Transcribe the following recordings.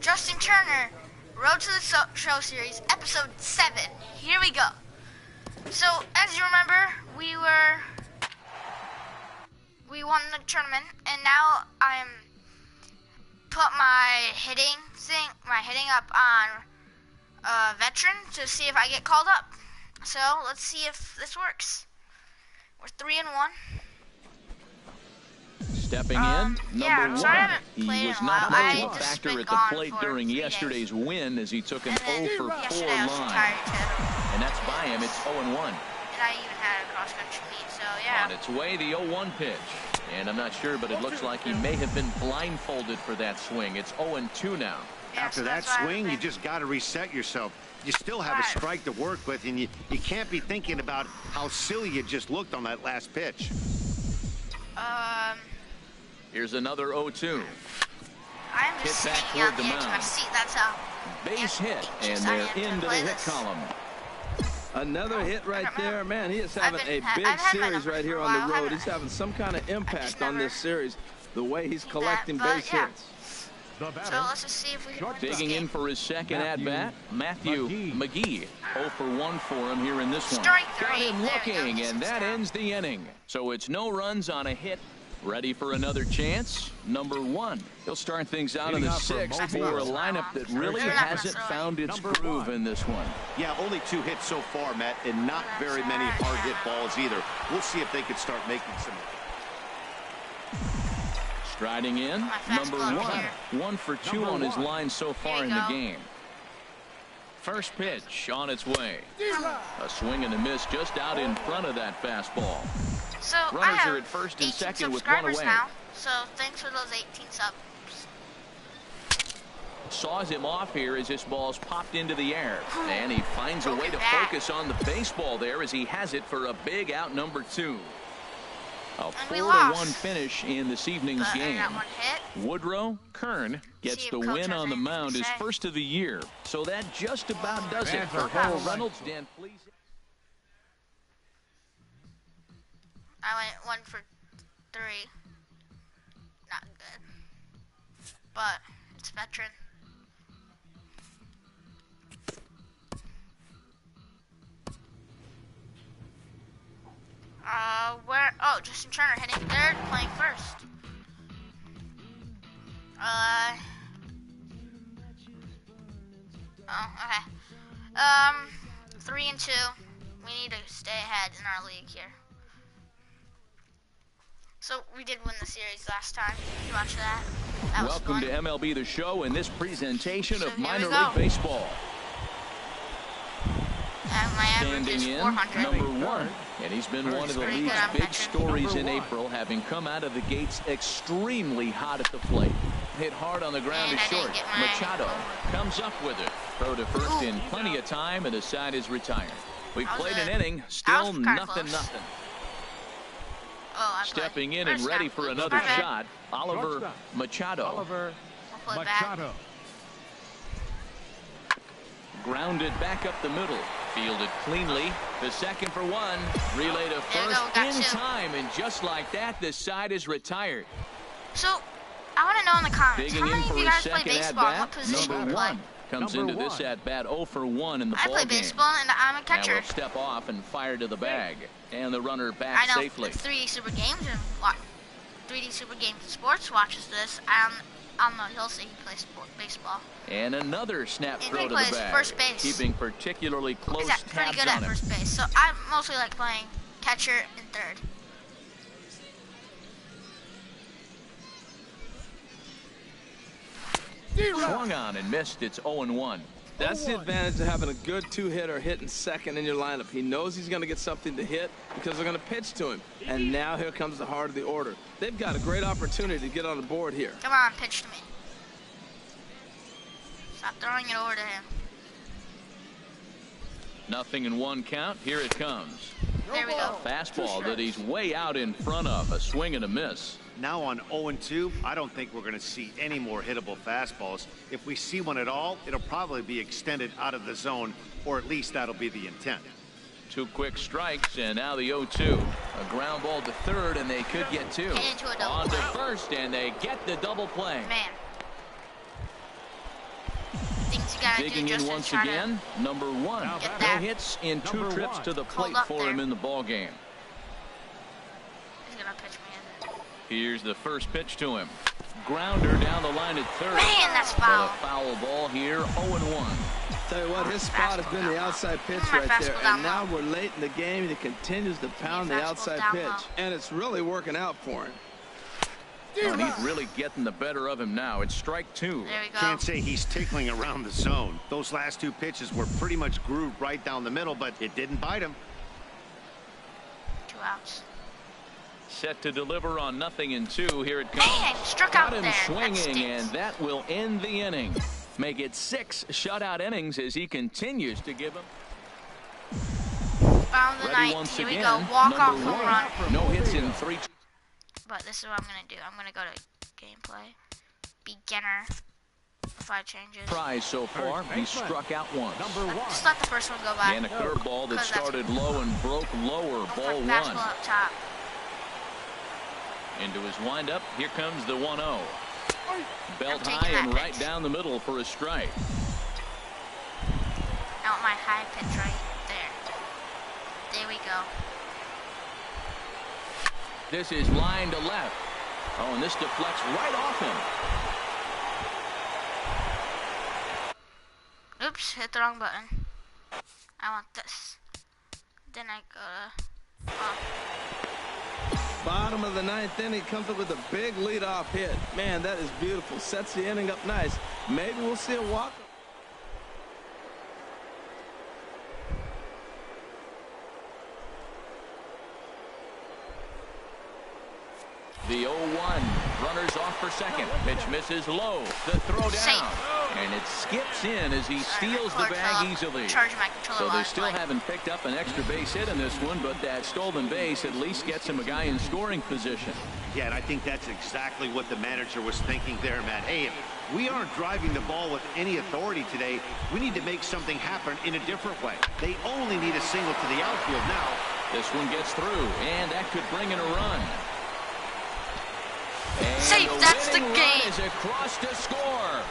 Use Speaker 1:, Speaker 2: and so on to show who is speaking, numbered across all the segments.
Speaker 1: Justin Turner, Road to the Show Series, Episode 7. Here we go. So, as you remember, we won the tournament, and now I'm put my hitting up on veteran to see if I get called up. So, let's see if this works. We're 3-1.
Speaker 2: Stepping in, number one. He was not much of a factor at the plate during yesterday's win as he took an 0 for 4 line. And that's by him. It's 0-1.
Speaker 1: And I even had a cross-country meet, so yeah.
Speaker 2: On its way, the 0-1 pitch. And I'm not sure, but it looks like he may have been blindfolded for that swing. It's 0-2 now.
Speaker 1: Yeah,
Speaker 3: After that swing, you just got to reset yourself. You still have a strike to work with, and you can't be thinking about how silly you just looked on that last pitch.
Speaker 2: Here's another 0-2.
Speaker 1: I'm just
Speaker 2: Hit back
Speaker 1: sneaking out
Speaker 2: toward the
Speaker 1: the edge of my
Speaker 2: mound.
Speaker 1: seat, that's how.
Speaker 2: Base hit, and they're into the hit column.
Speaker 4: Another hit right there. Man, he is having a big series right here on the road. He's having some kind of impact on this series, the way he's collecting base hits.
Speaker 1: So let's just see if we can win this
Speaker 2: Digging
Speaker 1: game.
Speaker 2: in for his second at-bat, Matthew McGee. 0 for 1 for him here in this one.
Speaker 1: Strike
Speaker 2: Got
Speaker 1: 3.
Speaker 2: him
Speaker 1: There
Speaker 2: looking,
Speaker 1: we go.
Speaker 2: and that ends the inning. So it's no runs on a hit. Ready for another chance? Number 1. He'll start things out in the 6th for a lineup that really hasn't found its groove in this one.
Speaker 3: Yeah, only 2 hits so far, Matt, and not very many hard-hit balls either. We'll see if they can start making some.
Speaker 2: Striding in, number 1. 1 for 2 on his line so far in the game. First pitch on its way. A swing and a miss just out in front of that fastball.
Speaker 1: So
Speaker 2: Runners
Speaker 1: I have
Speaker 2: are at first and
Speaker 1: 18
Speaker 2: second with 1
Speaker 1: subscribers
Speaker 2: away.
Speaker 1: now, so thanks for those 18 subs.
Speaker 2: Saws him off here as this ball's popped into the air. And he finds a way to focus on the baseball there as he has it for a big out number 2. A 4-1 finish in this evening's game. Woodrow Kern gets the win on the mound, his first of the year. So that just about does it for Harold Reynolds. Dan, please.
Speaker 1: I went 1 for 3. Not good. But it's veteran. Where? Oh, Justin Turner hitting 3rd, playing 1st. 3-2. We need to stay ahead in our league here. So we did win the series last time. Did you watch that? That was
Speaker 2: Welcome
Speaker 1: fun.
Speaker 2: to MLB The Show and this presentation of
Speaker 1: here we
Speaker 2: minor
Speaker 1: go.
Speaker 2: league baseball.
Speaker 1: My average is
Speaker 2: Standing in,
Speaker 1: 400.
Speaker 2: number 1. And he's been one of the
Speaker 1: Pretty
Speaker 2: league's
Speaker 1: good on
Speaker 2: big
Speaker 1: pitching.
Speaker 2: stories in April, having come out of the gates extremely hot at the plate. Hit hard on the ground
Speaker 1: And
Speaker 2: to
Speaker 1: I didn't
Speaker 2: short.
Speaker 1: get my
Speaker 2: Machado
Speaker 1: over.
Speaker 2: comes up with it. Throw to first in
Speaker 1: Ooh.
Speaker 2: plenty of time, and the side is retired. We've
Speaker 1: That was
Speaker 2: played an
Speaker 1: a-
Speaker 2: inning,
Speaker 1: that
Speaker 2: still
Speaker 1: was kinda
Speaker 2: nothing.
Speaker 1: close. Oh, I
Speaker 2: Stepping
Speaker 1: played
Speaker 2: in and
Speaker 1: first
Speaker 2: ready
Speaker 1: now.
Speaker 2: for
Speaker 1: Oops,
Speaker 2: another
Speaker 1: my bad.
Speaker 2: shot, Oliver
Speaker 5: Shortstop.
Speaker 2: Machado.
Speaker 5: Oliver
Speaker 1: I'll play
Speaker 5: Machado.
Speaker 2: Grounded back up the middle. Fielded cleanly. The second for 1. Relay to
Speaker 1: There we
Speaker 2: first
Speaker 1: go, got
Speaker 2: in
Speaker 1: 2.
Speaker 2: time. And just like that, the side is retired.
Speaker 1: So, I want to know in the comments,
Speaker 2: Digging
Speaker 1: how
Speaker 2: in
Speaker 1: many
Speaker 2: for
Speaker 1: of you
Speaker 2: his
Speaker 1: guys play
Speaker 2: second
Speaker 1: baseball and what
Speaker 2: at-bat.
Speaker 1: position
Speaker 2: Number
Speaker 1: you play?
Speaker 2: 1 comes
Speaker 5: Number
Speaker 2: into this
Speaker 5: 1.
Speaker 2: at-bat 0 for 1 in the
Speaker 1: I
Speaker 2: ball
Speaker 1: play
Speaker 2: game.
Speaker 1: baseball and I'm a
Speaker 2: Now
Speaker 1: catcher.
Speaker 2: will step off and fire to the bag. And the runner
Speaker 1: I
Speaker 2: back
Speaker 1: know
Speaker 2: safely.
Speaker 1: if 3D Super Games and 3D Super Games Sports watches this, he'll say he plays baseball.
Speaker 2: And another snap
Speaker 1: And
Speaker 2: throw
Speaker 1: he
Speaker 2: to the
Speaker 1: plays
Speaker 2: bag.
Speaker 1: first base.
Speaker 2: Keeping particularly close
Speaker 1: He's pretty
Speaker 2: tabs
Speaker 1: good
Speaker 2: on
Speaker 1: at
Speaker 2: him.
Speaker 1: first base, so I mostly like playing catcher and 3rd.
Speaker 2: Swung on and missed. It's 0-1.
Speaker 4: That's the advantage of having a good 2-hitter hitting second in your lineup. He knows he's going to get something to hit because they're going to pitch to him. And now here comes the heart of the order. They've got a great opportunity to get on the board here.
Speaker 1: Come on, pitch to me. Stop throwing it over to him.
Speaker 2: Nothing in 1 count. Here it comes.
Speaker 1: There we go.
Speaker 2: Fastball that he's way out in front of. A swing and a miss.
Speaker 3: Now on 0-2, I don't think we're going to see any more hittable fastballs. If we see one at all, it'll probably be extended out of the zone, or at least that'll be the intent.
Speaker 2: 2 quick strikes, and now the 0-2. A ground ball to 3rd, and they could get 2.
Speaker 1: Get into a double
Speaker 2: On to
Speaker 1: play.
Speaker 2: 1st, and they get the double play.
Speaker 1: Man. things you gotta
Speaker 2: Digging
Speaker 1: do just
Speaker 2: in
Speaker 1: to
Speaker 2: once
Speaker 1: try
Speaker 2: again, number 1.
Speaker 1: get
Speaker 2: No
Speaker 1: that
Speaker 2: hits in 2 trips to the
Speaker 1: pulled
Speaker 2: plate
Speaker 1: up
Speaker 2: for him
Speaker 1: there.
Speaker 2: in the ball game.
Speaker 1: He's gonna pitch me, is it?
Speaker 2: Here's the first pitch to him. Grounder down the line at third.
Speaker 1: Man, that's
Speaker 2: But
Speaker 1: foul.
Speaker 2: a foul ball here, 0-1.
Speaker 4: Tell you what, his spot has been the outside pitch
Speaker 1: My
Speaker 4: right there,
Speaker 1: fastball down
Speaker 4: and now
Speaker 1: low.
Speaker 4: we're late in the game, and he continues to pound the
Speaker 1: fastball
Speaker 4: outside
Speaker 1: down
Speaker 4: pitch,
Speaker 1: low.
Speaker 4: and it's really working out for him.
Speaker 2: And he's really getting the better of him now. It's strike 2.
Speaker 1: There we go.
Speaker 3: Can't say he's tickling around the zone. Those last 2 pitches were pretty much grooved right down the middle, but it didn't bite him.
Speaker 1: 2 outs.
Speaker 2: Set to deliver on 0-2. Here it comes.
Speaker 1: Man, struck
Speaker 2: Got
Speaker 1: out
Speaker 2: him
Speaker 1: there. That
Speaker 2: swinging,
Speaker 1: stinks.
Speaker 2: and that will end the inning. Make it 6 shutout innings as he continues to give him.
Speaker 1: Found the
Speaker 2: Ready
Speaker 1: night.
Speaker 2: once
Speaker 1: Here we
Speaker 2: again,
Speaker 1: go. Walk off
Speaker 2: number
Speaker 1: home
Speaker 2: 1.
Speaker 1: run.
Speaker 2: No hits in 3.
Speaker 1: But this is what I'm gonna do. I'm gonna go to gameplay. Beginner. 5 changes.
Speaker 2: Tries so far. He struck out once.
Speaker 1: Just let the first one go by.
Speaker 2: And a curveball that
Speaker 1: 'Cause that's-
Speaker 2: started low and broke lower.
Speaker 1: Don't
Speaker 2: Ball
Speaker 1: put
Speaker 2: 1.
Speaker 1: fastball up top.
Speaker 2: Into his windup. Here comes the 1-0. Belt
Speaker 1: taking
Speaker 2: high and
Speaker 1: that
Speaker 2: right
Speaker 1: pitch.
Speaker 2: down the middle for a strike.
Speaker 1: I want my high pitch right there. There we go.
Speaker 2: This is line to left. Oh, and this deflects right off him.
Speaker 1: Oops, hit the wrong button. I want this. Then I go to...
Speaker 4: Bottom of the 9th inning, comes up with a big leadoff hit. Man, that is beautiful. Sets the inning up nice. Maybe we'll see a walk.
Speaker 2: The 0-1. Runners off for second. Pitch misses low. The throw down.
Speaker 1: Safe.
Speaker 2: And it skips in as he steals the bag easily.
Speaker 1: Charge my controller
Speaker 2: So
Speaker 1: while
Speaker 2: they
Speaker 1: I
Speaker 2: still
Speaker 1: play.
Speaker 2: haven't picked up an extra base hit in this one, but that stolen base at least gets him a guy in scoring position.
Speaker 3: Yeah, and I think that's exactly what the manager was thinking there, man. Hey, if we aren't driving the ball with any authority today, we need to make something happen in a different way. They only need a single to the outfield now.
Speaker 2: This one gets through, and that could bring in a run. And
Speaker 1: Safe, that's the
Speaker 2: winning
Speaker 1: game.
Speaker 2: run is across to score.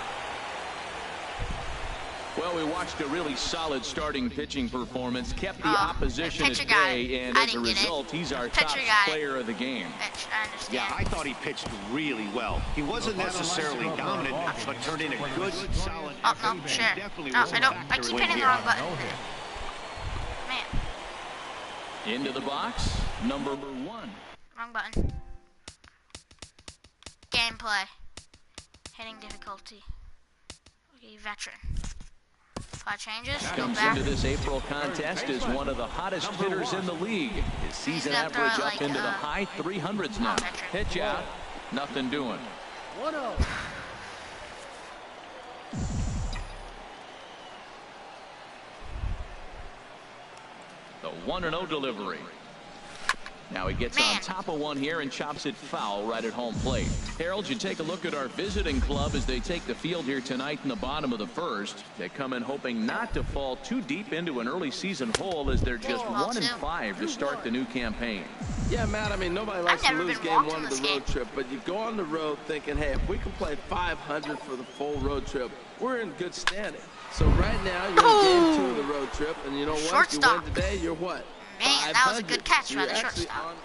Speaker 2: Well, we watched a really solid starting pitching performance, kept the opposition at
Speaker 1: pitcher got
Speaker 2: bay,
Speaker 1: it.
Speaker 2: and
Speaker 1: I
Speaker 2: as a
Speaker 1: didn't get it.
Speaker 2: result, he's our
Speaker 1: Pitcher
Speaker 2: top
Speaker 1: got it.
Speaker 2: player of the game.
Speaker 1: Pitch, I understand.
Speaker 3: Yeah, I thought he pitched really well. He wasn't necessarily dominant, but turned in a good, solid
Speaker 1: Oh,
Speaker 3: effort.
Speaker 1: no,
Speaker 3: and
Speaker 1: sure.
Speaker 3: definitely
Speaker 1: No,
Speaker 3: was a
Speaker 1: I don't.
Speaker 3: factor
Speaker 1: I
Speaker 3: in
Speaker 1: keep
Speaker 3: winning
Speaker 1: hitting the
Speaker 3: here.
Speaker 1: wrong button. Man,
Speaker 2: Into the box, number 1.
Speaker 1: wrong button. Gameplay. Hitting difficulty. Okay, veteran. 5 changes. Go
Speaker 2: Comes
Speaker 1: back.
Speaker 2: into this April contest as one of the hottest hitters in the league. His season
Speaker 1: He's gonna throw
Speaker 2: average
Speaker 1: it
Speaker 2: up
Speaker 1: like,
Speaker 2: into the high 300s now.
Speaker 1: veteran.
Speaker 2: Pitch out, nothing doing. The 1-0 delivery. Now he gets on top of one here and chops it foul right at home plate. Harold, you take a look at our visiting club as they take the field here tonight in the bottom of the first. They come in hoping not to fall too deep into an early season hole as they're just 1-5 to start the new campaign.
Speaker 4: Yeah, Matt, I mean, nobody likes to
Speaker 1: never
Speaker 4: lose
Speaker 1: been
Speaker 4: game
Speaker 1: walked
Speaker 4: 1
Speaker 1: on
Speaker 4: of the
Speaker 1: this
Speaker 4: road trip, but you go on the road thinking, hey, if we can play 500 for the full road trip, we're in good standing. So right now, you're in game 2 of the road trip, and you know what?
Speaker 1: Shortstop.
Speaker 4: You win today, you're what?
Speaker 1: Man, that was a good
Speaker 4: 500.
Speaker 1: catch
Speaker 4: So
Speaker 1: by
Speaker 4: you're
Speaker 1: the
Speaker 4: actually
Speaker 1: shortstop.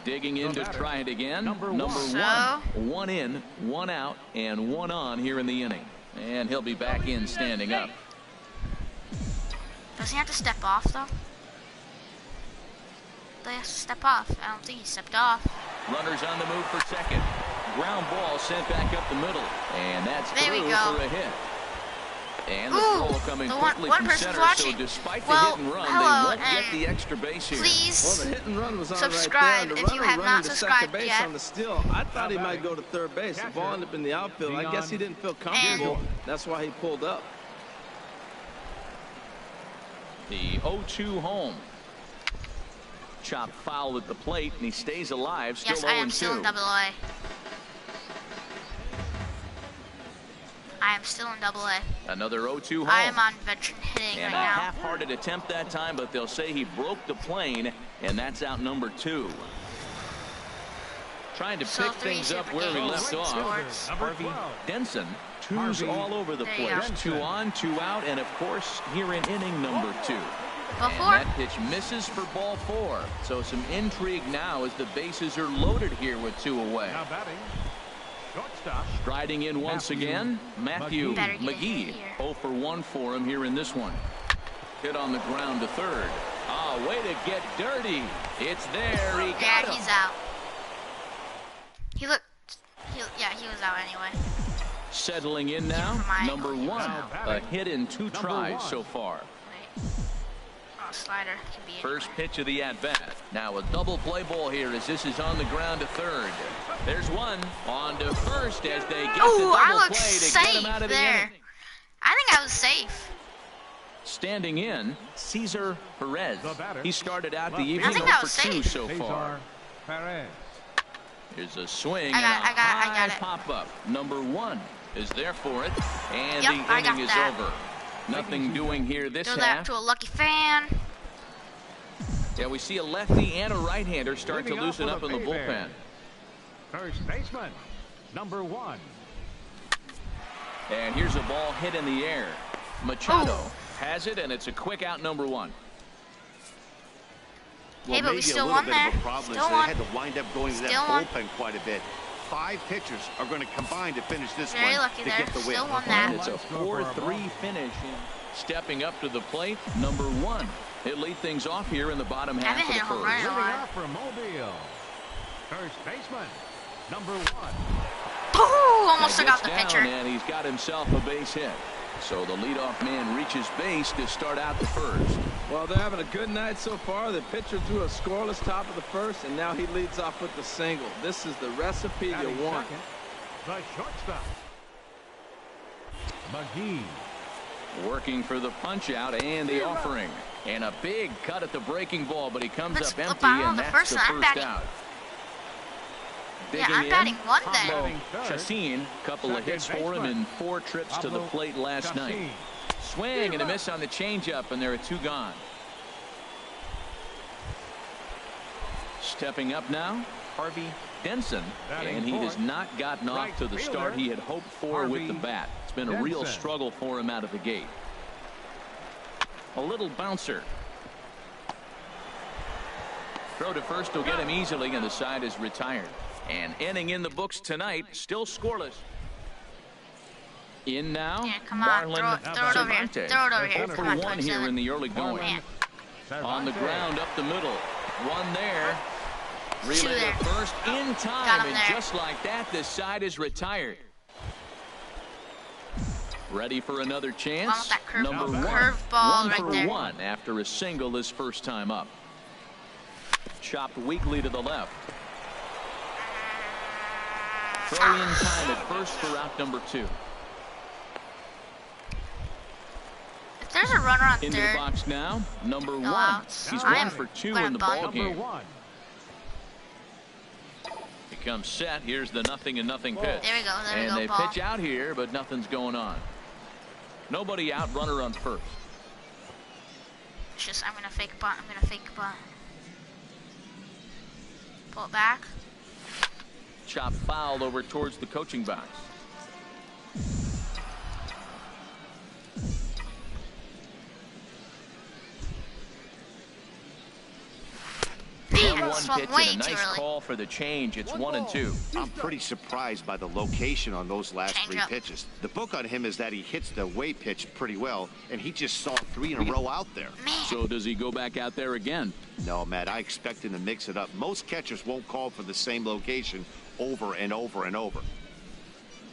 Speaker 2: Digging in to try it again. Number 1.
Speaker 1: So?
Speaker 2: 1 in, 1 out, and 1 on here in the inning. And he'll be back in standing up.
Speaker 1: Does he have to step off, though? They have to step off. I don't think he stepped off.
Speaker 2: Runners on the move for second. Ground ball sent back up the middle. And that's
Speaker 1: There we
Speaker 2: through
Speaker 1: go.
Speaker 2: for a hit. And the
Speaker 1: Ooh,
Speaker 2: throw coming
Speaker 1: the
Speaker 2: quickly
Speaker 1: one
Speaker 2: from
Speaker 1: person's
Speaker 2: center,
Speaker 1: watching.
Speaker 2: so despite
Speaker 1: Well,
Speaker 2: the hit and run,
Speaker 1: hello,
Speaker 2: they won't get
Speaker 1: and
Speaker 2: the extra base here.
Speaker 4: Well,
Speaker 1: Please
Speaker 4: the hit and run was on
Speaker 1: subscribe
Speaker 4: right there. And the
Speaker 1: if you
Speaker 4: runner
Speaker 1: have
Speaker 4: running
Speaker 1: not
Speaker 4: to second
Speaker 1: subscribed
Speaker 4: base
Speaker 1: yet.
Speaker 4: on the steal. I thought he might go to third base. The ball ended up in the outfield. I guess he didn't feel comfortable. That's why he pulled up.
Speaker 2: The 0-2 home. Chopped foul at the plate, and he stays alive. Still
Speaker 1: Yes,
Speaker 2: 0-2.
Speaker 1: I am still in AA. I am still in AA.
Speaker 2: Another 0-2 home.
Speaker 1: I am on veteran hitting
Speaker 2: And
Speaker 1: right
Speaker 2: a
Speaker 1: now.
Speaker 2: half-hearted attempt that time, but they'll say he broke the plane, and that's out number 2. Trying to pick things up where we left off. Harvey Denson, twos all over the place. 2 on, 2 out, and of course, here in inning number 2. And that pitch misses for ball 4. So some intrigue now as the bases are loaded here with 2 away.
Speaker 5: Now batting, shortstop.
Speaker 2: Striding in once again, Matthew McGee. 0 for 1 for him here in this one. Hit on the ground to third. Ah, way to get dirty. It's there. He got him.
Speaker 1: He's out. He was out anyway.
Speaker 2: Settling in now, number 1. A hit in 2 tries so far.
Speaker 1: Wait. Oh, slider can be
Speaker 2: First pitch of the at-bat. Now a double play ball here as this is on the ground to third. There's one on to first as they get the double play to get him out of the inning.
Speaker 1: I think I was safe.
Speaker 2: Standing in, Cesar Perez. He started out the evening 0 for 2 so far. Here's a swing and a high pop-up. Number 1 is there for it, and the inning is over. Nothing doing here this half.
Speaker 1: Throw that to a lucky fan.
Speaker 2: Yeah, we see a lefty and a right-hander start to loosen up in the bullpen.
Speaker 5: First baseman, number 1.
Speaker 2: And here's a ball hit in the air. Machado has it, and it's a quick out, number 1.
Speaker 3: Well,
Speaker 1: hey, but we still won there. Still
Speaker 3: they had to wind up going to that bullpen quite a bit. 5 pitchers are going to combine to finish this one to get the win.
Speaker 1: Still won that.
Speaker 2: And it's a 4-3 finish. Stepping up to the plate, number 1. He'll lead things off here in the bottom half of the first.
Speaker 5: Moving up from Mobile. First baseman, number 1.
Speaker 1: Ooh, almost took out the pitcher.
Speaker 2: And he's got himself a base hit. So the leadoff man reaches base to start out the first.
Speaker 4: Well, they're having a good night so far. The pitcher threw a scoreless top of the first, and now he leads off with the single. This is the recipe you want.
Speaker 5: The shortstop, McGee.
Speaker 2: Working for the punch out and the offering. And a big cut at the breaking ball, but he comes up empty, and that's the first out.
Speaker 1: Yeah, I'm batting 1 then.
Speaker 2: Chacin, couple of hits for him in 4 trips to the plate last night. Swing and a miss on the changeup, and there are 2 gone. Stepping up now, Harvey Denson, and he has not gotten off to the start he had hoped for with the bat. It's been a real struggle for him out of the gate. A little bouncer. Throw to first will get him easily, and the side is retired. And inning in the books tonight, still scoreless. In now, Marlon Cervantes.
Speaker 1: Throw it over here.
Speaker 2: 0 for 1 here in the early going. On the ground up the middle. 1 there. Relay to first in time, and just like that, this side is retired. Ready for another chance? Number 1. 1 for 1 after a single his first time up. Chopped weakly to the left. Throw in time at first for out number 2.
Speaker 1: If there's a runner on
Speaker 2: into
Speaker 1: third,
Speaker 2: the box now, number 1. He's 1 for 2 in the ball game. He comes set. Here's the 0-0 pitch.
Speaker 1: There we go.
Speaker 2: And they pitch out here, but nothing's going on. Nobody out. Runner on first.
Speaker 1: It's just I'm gonna fake a bunt. Pull it back.
Speaker 2: Chop foul over towards the coaching box. One pitch and a nice call for the change. It's 1-2.
Speaker 3: I'm pretty surprised by the location on those last 3 pitches. The book on him is that he hits the way pitch pretty well, and he just saw 3 in a row out there.
Speaker 2: So does he go back out there again?
Speaker 3: No, Matt, I expect him to mix it up. Most catchers won't call for the same location over and over and over.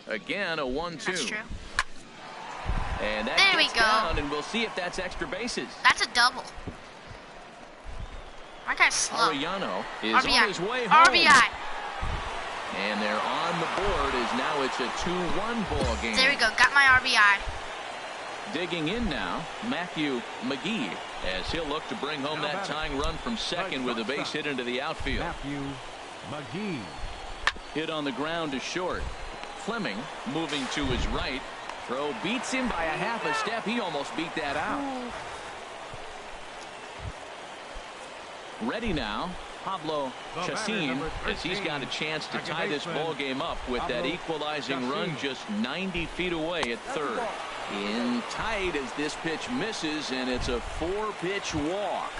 Speaker 2: Again, a 1-2.
Speaker 1: That's true.
Speaker 2: And that
Speaker 1: there
Speaker 2: gets
Speaker 1: we go.
Speaker 2: Down, and we'll see if that's extra bases.
Speaker 1: That's a double. My guy's slow.
Speaker 2: Arellano is
Speaker 1: RBI.
Speaker 2: on his way home.
Speaker 1: RBI.
Speaker 2: And they're on the board as now it's a 2-1 ball game.
Speaker 1: There we go. Got my RBI.
Speaker 2: Digging in now, Matthew McGee, as he'll look to bring home that tying run from second with a base hit into the outfield.
Speaker 5: Matthew McGee.
Speaker 2: Hit on the ground to short. Fleming moving to his right. Throw beats him by a half a step. He almost beat that out. Ready now, Pablo Chacin, as he's got a chance to tie this ball game up with that equalizing run just 90 feet away at third. In tight as this pitch misses, and it's a 4-pitch walk.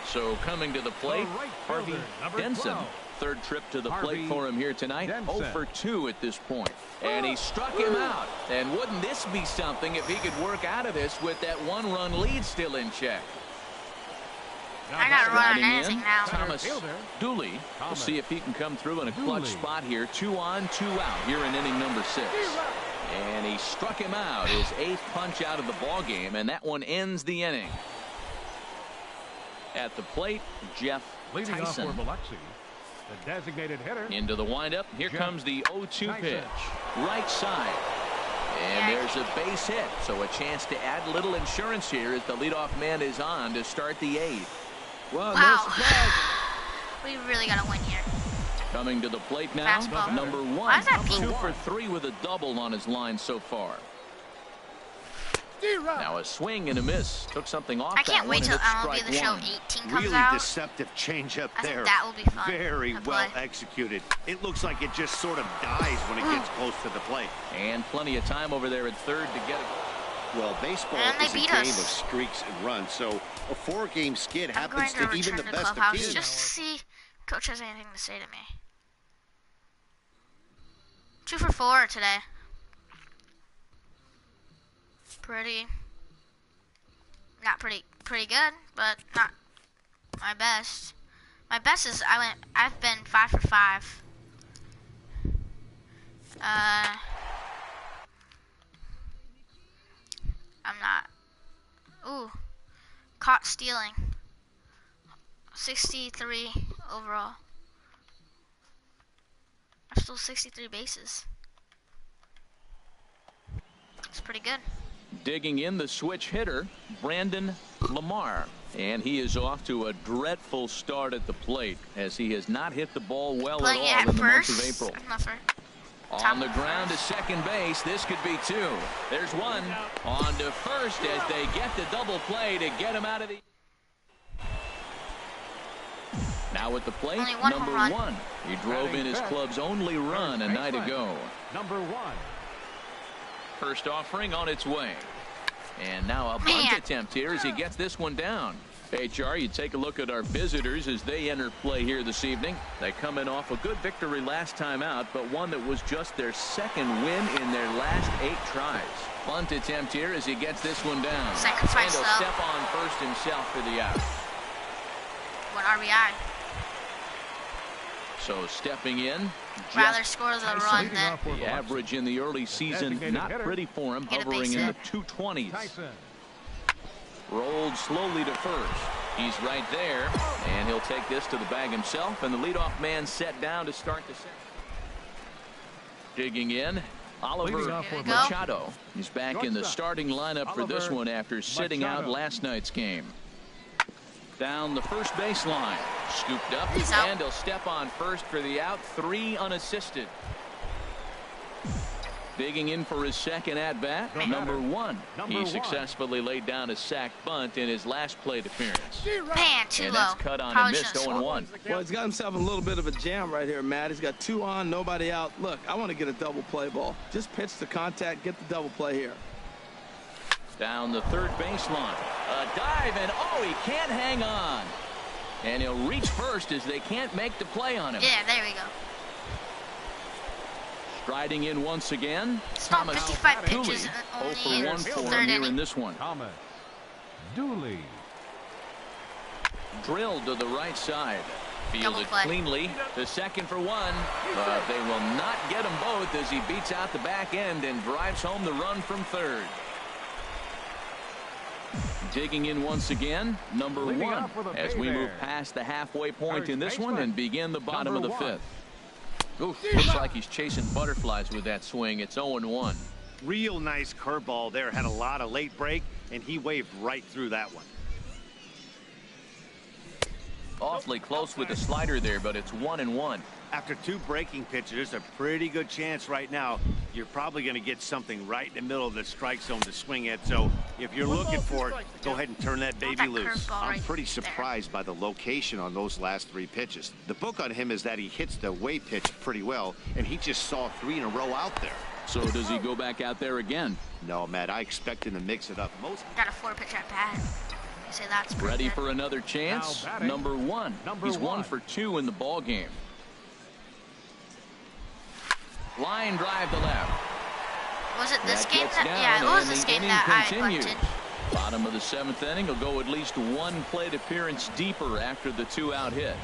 Speaker 2: So coming to the plate, Harvey Denson. Third trip to the plate for him here tonight. 0 for 2 at this point. And he struck him out. And wouldn't this be something if he could work out of this with that 1-run lead still in check?
Speaker 1: I gotta run on anything now.
Speaker 2: Thomas Dooley. We'll see if he can come through in a clutch spot here. 2 on, 2 out here in inning number 6. And he struck him out, his 8th punch out of the ball game, and that one ends the inning. At the plate, Jeff Tyson.
Speaker 5: The designated hitter.
Speaker 2: Into the windup. Here comes the 0-2 pitch. Right side. And there's a base hit. So a chance to add a little insurance here as the leadoff man is on to start the 8th.
Speaker 4: Well,
Speaker 1: Wow.
Speaker 4: no surprise.
Speaker 1: We really gotta win here.
Speaker 2: Coming to the plate now,
Speaker 1: Fastball.
Speaker 2: number 1.
Speaker 1: Why is that pink?
Speaker 2: 2 for 3 with a double on his line so far. Now a swing and a miss. Took something off.
Speaker 1: I can't wait till
Speaker 2: strike
Speaker 1: MLB The Show
Speaker 2: 1.
Speaker 1: 18 comes
Speaker 3: Really
Speaker 1: out.
Speaker 3: deceptive changeup
Speaker 1: I
Speaker 3: there.
Speaker 1: think that will be fun.
Speaker 3: Very
Speaker 1: to
Speaker 3: well
Speaker 1: play.
Speaker 3: executed. It looks like it just sort of dies when it gets close to the plate.
Speaker 2: And plenty of time over there at third to get it.
Speaker 3: Well, baseball
Speaker 1: And they
Speaker 3: is a
Speaker 1: beat
Speaker 3: game
Speaker 1: us.
Speaker 3: of streaks and runs, so a 4-game skid
Speaker 1: I'm
Speaker 3: happens
Speaker 1: going
Speaker 3: to even the
Speaker 1: return
Speaker 3: best of
Speaker 1: clubhouse
Speaker 3: teams.
Speaker 1: just to see if Coach has anything to say to me. 2 for 4 today. Not pretty good, but not my best. My best is I've been 5 for 5. I'm not. Ooh, caught stealing. 63 overall. I stole 63 bases. It's pretty good.
Speaker 2: Digging in the switch hitter, Brandon Lamar. And he is off to a dreadful start at the plate as he has not hit the ball well
Speaker 1: Playing
Speaker 2: at all
Speaker 1: at
Speaker 2: in the month
Speaker 1: first.
Speaker 2: of April.
Speaker 1: I'm not for
Speaker 2: On the ground to second base. This could be 2. There's 1. On to first as they get the double play to get him out of the... Now at the plate,
Speaker 1: Only one
Speaker 2: number
Speaker 1: home run.
Speaker 2: 1. He drove in his club's only run a night ago.
Speaker 5: Number 1.
Speaker 2: First offering on its way. And now a bunt attempt here as he gets this one down. HR, you take a look at our visitors as they enter play here this evening. They come in off a good victory last time out, but one that was just their 2nd win in their last 8 tries. Bunt attempt here as he gets this one down.
Speaker 1: Sacrifice,
Speaker 2: and he'll
Speaker 1: though.
Speaker 2: step on first himself for the out.
Speaker 1: 1 RBI.
Speaker 2: So stepping in,
Speaker 1: Rather
Speaker 2: Jeff
Speaker 1: score the
Speaker 2: Tyson.
Speaker 1: run than
Speaker 2: The average in the early season, not pretty for him,
Speaker 1: Get a
Speaker 2: hovering
Speaker 1: base
Speaker 2: in the
Speaker 1: hit.
Speaker 2: 220s.
Speaker 5: Tyson.
Speaker 2: Rolled slowly to first. He's right there, and he'll take this to the bag himself, and the leadoff man set down to start the 2nd. Digging in, Oliver Machado. He's back in the starting lineup for this one after sitting out last night's game. Down the first baseline, scooped up,
Speaker 1: He's out.
Speaker 2: and he'll step on first for the out. 3 unassisted. Digging in for his 2nd at-bat, number 1. He successfully laid down a sacked bunt in his last plate appearance.
Speaker 1: man, too
Speaker 2: And
Speaker 1: low.
Speaker 2: that's cut on
Speaker 1: Probably
Speaker 2: and missed.
Speaker 1: shouldn't
Speaker 2: 0-1.
Speaker 4: Well, he's got himself a little bit of a jam right here, Matt. He's got 2 on, nobody out. Look, I want to get a double play ball. Just pitch the contact, get the double play here.
Speaker 2: Down the third baseline. A dive, and oh, he can't hang on. And he'll reach first as they can't make the play on him.
Speaker 1: Yeah, there we go.
Speaker 2: Striding in once again,
Speaker 1: Stop
Speaker 2: Thomas
Speaker 1: 55
Speaker 2: Dooley.
Speaker 1: pitches
Speaker 2: 0 for
Speaker 1: only
Speaker 2: 1
Speaker 1: in
Speaker 2: for him
Speaker 1: third
Speaker 2: here in
Speaker 1: inning.
Speaker 2: this one.
Speaker 5: Thomas Dooley.
Speaker 2: Drilled to the right side.
Speaker 1: Double
Speaker 2: Fielded
Speaker 1: play.
Speaker 2: cleanly to second for 1. But they will not get him both as he beats out the back end and drives home the run from third. Digging in once again, number
Speaker 5: Leading
Speaker 2: 1
Speaker 5: off with a
Speaker 2: as we
Speaker 5: bay
Speaker 2: move
Speaker 5: there.
Speaker 2: past the halfway point
Speaker 5: First
Speaker 2: in this one
Speaker 5: baseman,
Speaker 2: and begin the bottom of the
Speaker 5: number 1.
Speaker 2: 5th. Oof, looks like he's chasing butterflies with that swing. It's 0-1.
Speaker 3: Real nice curveball there. Had a lot of late break, and he waved right through that one.
Speaker 2: Awfully close with the slider there, but it's 1-1.
Speaker 3: After 2 breaking pitches, there's a pretty good chance right now you're probably going to get something right in the middle of the strike zone to swing at. So if you're looking for it, go ahead and turn that baby loose.
Speaker 1: I'm
Speaker 3: pretty surprised by the location on those last 3 pitches. The book on him is that he hits the way pitch pretty well, and he just saw 3 in a row out there.
Speaker 2: So does he go back out there again?
Speaker 3: No, Matt, I expect him to mix it up.
Speaker 1: Got a 4-pitch at bat. You say that's
Speaker 2: ready
Speaker 1: good.
Speaker 2: for another chance. Number 1. He's 1 for 2 in the ball game. Line drive to left.
Speaker 1: Was it this game that? Yeah, it was this game that I bunted.
Speaker 2: Bottom of the 7th inning. He'll go at least 1 plate appearance deeper after the 2-out hit.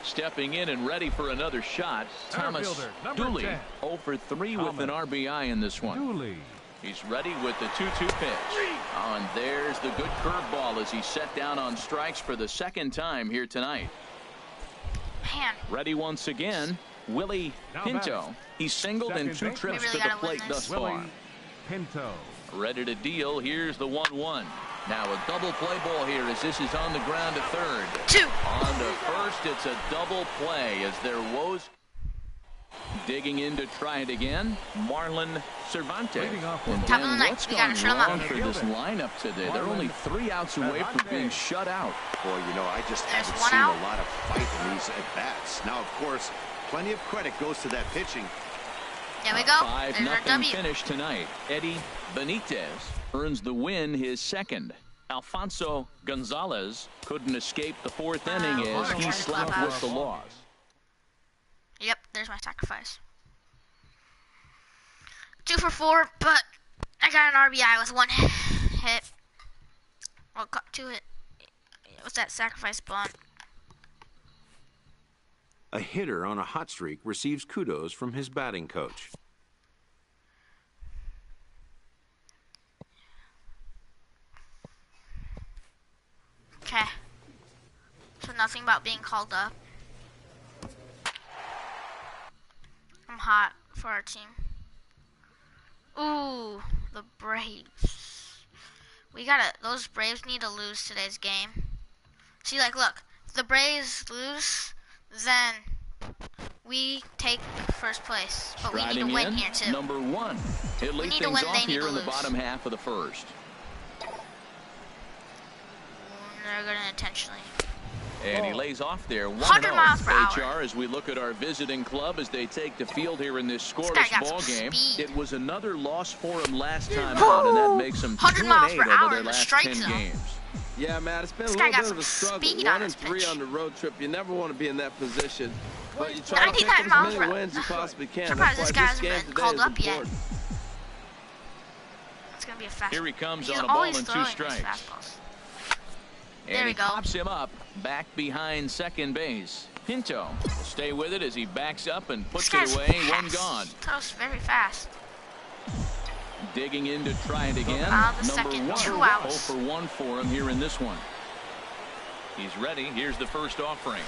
Speaker 2: Stepping in and ready for another shot, Thomas Dooley. 0 for 3 with an RBI in this one.
Speaker 5: Dooley.
Speaker 2: He's ready with the 2-2 pitch. Oh, and there's the good curveball as he's set down on strikes for the 2nd time here tonight.
Speaker 1: Man.
Speaker 2: Ready once again, Willie Pinto. He's singled in 2 trips to the plate thus far.
Speaker 5: Pinto.
Speaker 2: Ready to deal. Here's the 1-1. Now a double play ball here as this is on the ground to third.
Speaker 1: 2.
Speaker 2: On to first, it's a double play as there was digging in to try it again. Marlon Cervantes. And
Speaker 1: Top of the ninth.
Speaker 2: what's
Speaker 1: We gotta
Speaker 2: gone
Speaker 1: shut him
Speaker 2: wrong
Speaker 1: up.
Speaker 2: for this lineup today? They're only 3 outs away from being shut out.
Speaker 3: Boy, you know, I just
Speaker 1: There's
Speaker 3: haven't
Speaker 1: 1
Speaker 3: seen
Speaker 1: out.
Speaker 3: a lot of fight in these at-bats. Now, of course, plenty of credit goes to that pitching.
Speaker 1: There we go. There's our
Speaker 2: 5-0
Speaker 1: W.
Speaker 2: finish tonight. Eddie Benitez earns the win, his 2nd. Alfonso Gonzalez couldn't escape the 4th inning as he slapped with the loss.
Speaker 1: Yep, there's my sacrifice. 2 for 4, but I got an RBI with 1 hit. Well, 2 hit. What's that sacrifice bunt?
Speaker 6: A hitter on a hot streak receives kudos from his batting coach.
Speaker 1: Okay. So nothing about being called up. I'm hot for our team. Ooh, the Braves. Those Braves need to lose today's game. See, like, look, if the Braves lose, then we take first place. But we need to win here, too.
Speaker 2: Number 1. He'll lead
Speaker 1: need to
Speaker 2: things
Speaker 1: win,
Speaker 2: off
Speaker 1: they need
Speaker 2: here
Speaker 1: to
Speaker 2: in the
Speaker 1: lose.
Speaker 2: bottom half of the 1st.
Speaker 1: They're going to intentionally.
Speaker 2: And he lays off there.
Speaker 1: 100 miles per hour.
Speaker 2: HR as we look at our visiting club as they take the field here in this
Speaker 1: guy
Speaker 2: scoreless
Speaker 1: got
Speaker 2: ball
Speaker 1: some
Speaker 2: game.
Speaker 1: speed.
Speaker 2: It was another loss for him last time out, and that makes them
Speaker 1: 100 miles
Speaker 2: 2-8
Speaker 1: per
Speaker 2: over
Speaker 1: hour
Speaker 2: their
Speaker 1: in the
Speaker 2: last
Speaker 1: strike
Speaker 2: 10
Speaker 1: zone.
Speaker 2: games.
Speaker 4: Yeah, Matt, it's been a
Speaker 1: This guy
Speaker 4: little
Speaker 1: got
Speaker 4: bit of a
Speaker 1: some
Speaker 4: struggle.
Speaker 1: speed
Speaker 4: 1
Speaker 1: on
Speaker 4: and
Speaker 1: his
Speaker 4: 3
Speaker 1: pitch.
Speaker 4: on the road trip. You never want to be in that position. But you try to pick
Speaker 1: 99
Speaker 4: up
Speaker 1: miles
Speaker 4: as
Speaker 1: per
Speaker 4: many
Speaker 1: hour.
Speaker 4: wins you possibly can.
Speaker 1: Surprised
Speaker 4: That's
Speaker 1: this
Speaker 4: why
Speaker 1: guy
Speaker 4: this game
Speaker 1: hasn't been
Speaker 4: today
Speaker 1: called
Speaker 4: is
Speaker 1: up yet.
Speaker 4: important.
Speaker 1: It's going to be a fast.
Speaker 2: Here he comes
Speaker 1: He's
Speaker 2: on a ball
Speaker 1: always
Speaker 2: and 2
Speaker 1: throwing his
Speaker 2: strikes.
Speaker 1: fastballs.
Speaker 2: And
Speaker 1: There we
Speaker 2: he
Speaker 1: go.
Speaker 2: pops him up back behind second base. Pinto will stay with it as he backs up and puts
Speaker 1: This
Speaker 2: it
Speaker 1: guy's
Speaker 2: away.
Speaker 1: fast.
Speaker 2: 1 gone.
Speaker 1: Throws very fast.
Speaker 2: Digging in to try it again.
Speaker 1: The
Speaker 2: Number
Speaker 1: second,
Speaker 2: 1.
Speaker 1: 2 outs.
Speaker 2: 0 for 1 for him here in this one. He's ready. Here's the first offering.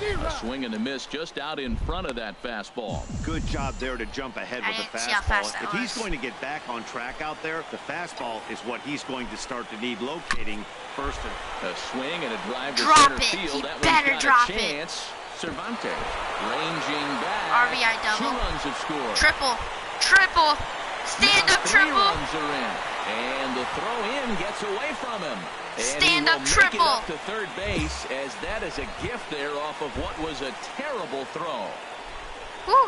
Speaker 2: A swing and a miss just out in front of that fastball.
Speaker 3: Good job there to jump ahead
Speaker 1: I
Speaker 3: with the
Speaker 1: didn't see how fast
Speaker 3: fastball.
Speaker 1: that
Speaker 3: If he's
Speaker 1: was.
Speaker 3: going to get back on track out there, the fastball is what he's going to start to need locating first.
Speaker 2: A swing and a drive to
Speaker 1: Drop
Speaker 2: center
Speaker 1: it.
Speaker 2: field.
Speaker 1: He
Speaker 2: That
Speaker 1: better
Speaker 2: one's got
Speaker 1: drop
Speaker 2: a
Speaker 1: it.
Speaker 2: chance. Cervantes ranging back.
Speaker 1: RBI double.
Speaker 2: 2 runs have scored.
Speaker 1: Triple. Triple. Stand
Speaker 2: Now
Speaker 1: up
Speaker 2: 3
Speaker 1: triple.
Speaker 2: runs are in. And the throw in gets away from him. And
Speaker 1: Stand
Speaker 2: he
Speaker 1: up
Speaker 2: will
Speaker 1: triple.
Speaker 2: Make it up to third base as that is a gift there off of what was a terrible throw.
Speaker 1: Whew.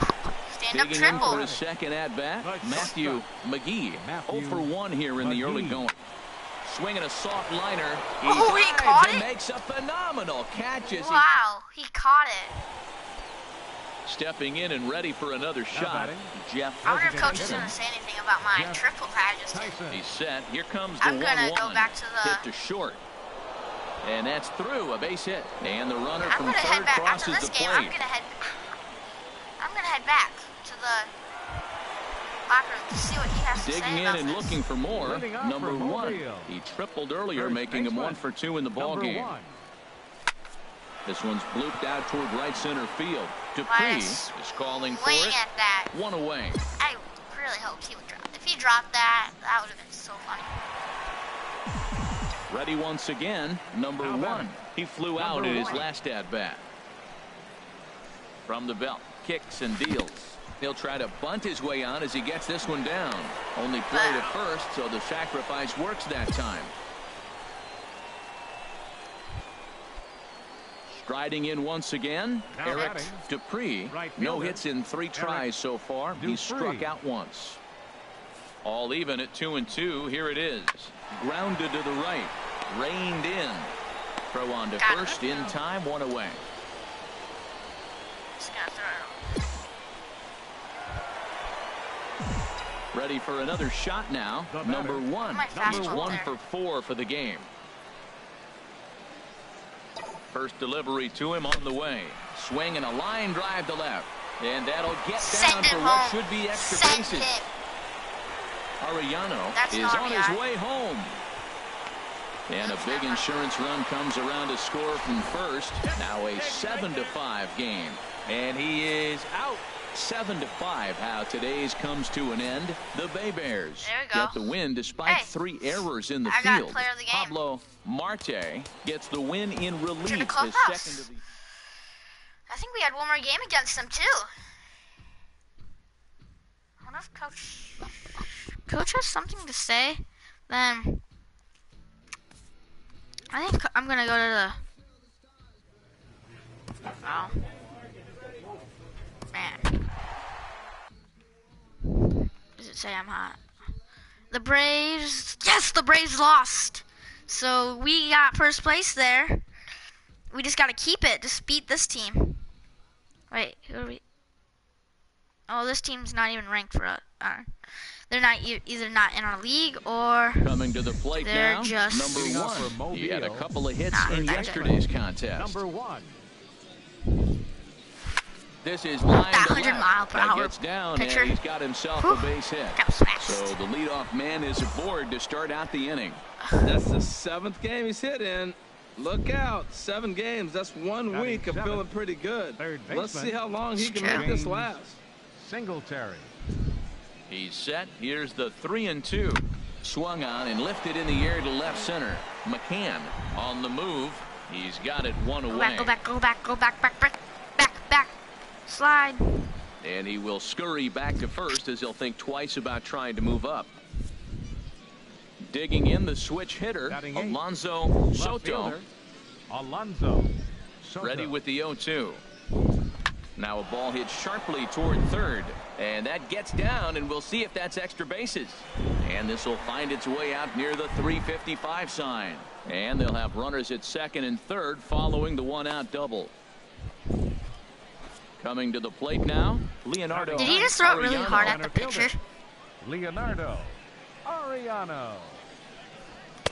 Speaker 1: Stand up
Speaker 2: Digging in
Speaker 1: triple.
Speaker 2: for his second at bat, Matthew McGee.
Speaker 5: Matthew
Speaker 2: 0 for 1 here in the early
Speaker 5: McGee.
Speaker 2: going. Swinging a soft liner. He
Speaker 1: Oh, he
Speaker 2: dives
Speaker 1: caught
Speaker 2: and
Speaker 1: it?
Speaker 2: makes a phenomenal catch as
Speaker 1: Wow. He caught it.
Speaker 2: he's stepping in and ready for another shot.
Speaker 5: batting.
Speaker 2: Jeff.
Speaker 1: I wonder if coach is going to say anything about my
Speaker 5: Jeff
Speaker 1: triple that I just did.
Speaker 5: Tyson.
Speaker 2: He's set. Here comes the 1-1.
Speaker 1: I'm gonna go back to the-
Speaker 2: Hit to short. And that's through, a base hit. And the runner
Speaker 1: I'm
Speaker 2: from
Speaker 1: going to
Speaker 2: third
Speaker 1: head back after
Speaker 2: crosses
Speaker 1: this
Speaker 2: the
Speaker 1: game.
Speaker 2: plate.
Speaker 1: I'm going to head back to the locker room to see what he has to
Speaker 2: Digging
Speaker 1: say
Speaker 2: in
Speaker 1: about
Speaker 2: and
Speaker 1: this.
Speaker 2: looking for more.
Speaker 5: Leading off
Speaker 2: Number
Speaker 5: for
Speaker 2: 1.
Speaker 5: Mobile.
Speaker 2: He tripled earlier,
Speaker 5: First
Speaker 2: making him
Speaker 5: baseman,
Speaker 2: 1 for 2 in the ball
Speaker 5: Number
Speaker 2: game.
Speaker 5: 1.
Speaker 2: This one's blooped out toward right center field. Dupree
Speaker 1: Minus
Speaker 2: is calling for
Speaker 1: Wing
Speaker 2: it.
Speaker 1: at that.
Speaker 2: 1 away.
Speaker 1: I really hoped he would drop. If he dropped that, that would have been so funny.
Speaker 2: Ready once again, number 1. He flew out in his last at-bat. From the belt, kicks and deals. He'll try to bunt his way on as he gets this one down. Only played at first, so the sacrifice works that time. Striding in once again, Eric Dupree. No hits in 3 tries so far. He's struck out once. All even at 2-2. Here it is. Grounded to the right. Reined in. Throw on to first in time. 1 away. Ready for another shot now. Number 1. He's 1 for 4 for the game. First delivery to him on the way. Swing and a line drive to left. And that'll get down for what should be extra bases. Arellano is on his way home. And a big insurance run comes around to score from first. Now a 7-5 game. And he is out. 7-5. How today's comes to an end. The Bay Bears get the win despite 3 errors in the field. Pablo Marte gets the win in relief. His second of the...
Speaker 1: I think we had one more game against them too. I wonder if Coach has something to say. Then I think I'm gonna go to the. Oh man. Does it say I'm hot? The Braves. Yes, the Braves lost. So we got first place there. We just gotta keep it. Just beat this team. Wait, who are we? Oh, this team's not even ranked for us. They're not either not in our league or
Speaker 2: coming to the plate
Speaker 1: they're
Speaker 2: now.
Speaker 1: just
Speaker 2: Number 1. He had a couple of hits in yesterday's contest.
Speaker 5: Number 1.
Speaker 2: This is line
Speaker 1: that
Speaker 2: to
Speaker 1: 100
Speaker 2: left.
Speaker 1: mile per
Speaker 2: That
Speaker 1: hour
Speaker 2: gets down
Speaker 1: pitcher.
Speaker 2: and he's got himself a base hit.
Speaker 1: That was fast.
Speaker 2: So the leadoff man is aboard to start out the inning.
Speaker 4: That's the 7th game he's hit in. Look out, 7 games. That's 1 week of feeling pretty good. Let's see how long he can make this last.
Speaker 5: Singletary.
Speaker 2: He's set. Here's the 3-2. Swung on and lifted in the air to left center. McCann on the move. He's got it 1 away.
Speaker 1: Go back. Slide.
Speaker 2: And he will scurry back to first as he'll think twice about trying to move up. Digging in the switch hitter, Alonso Soto.
Speaker 5: Alonso Soto.
Speaker 2: Ready with the 0-2. Now a ball hit sharply toward third. And that gets down, and we'll see if that's extra bases. And this will find its way out near the 355 sign. And they'll have runners at second and third following the 1-out double. Coming to the plate now, Leonardo.
Speaker 1: Did he just throw it really hard at the pitcher?
Speaker 5: Leonardo Arellano.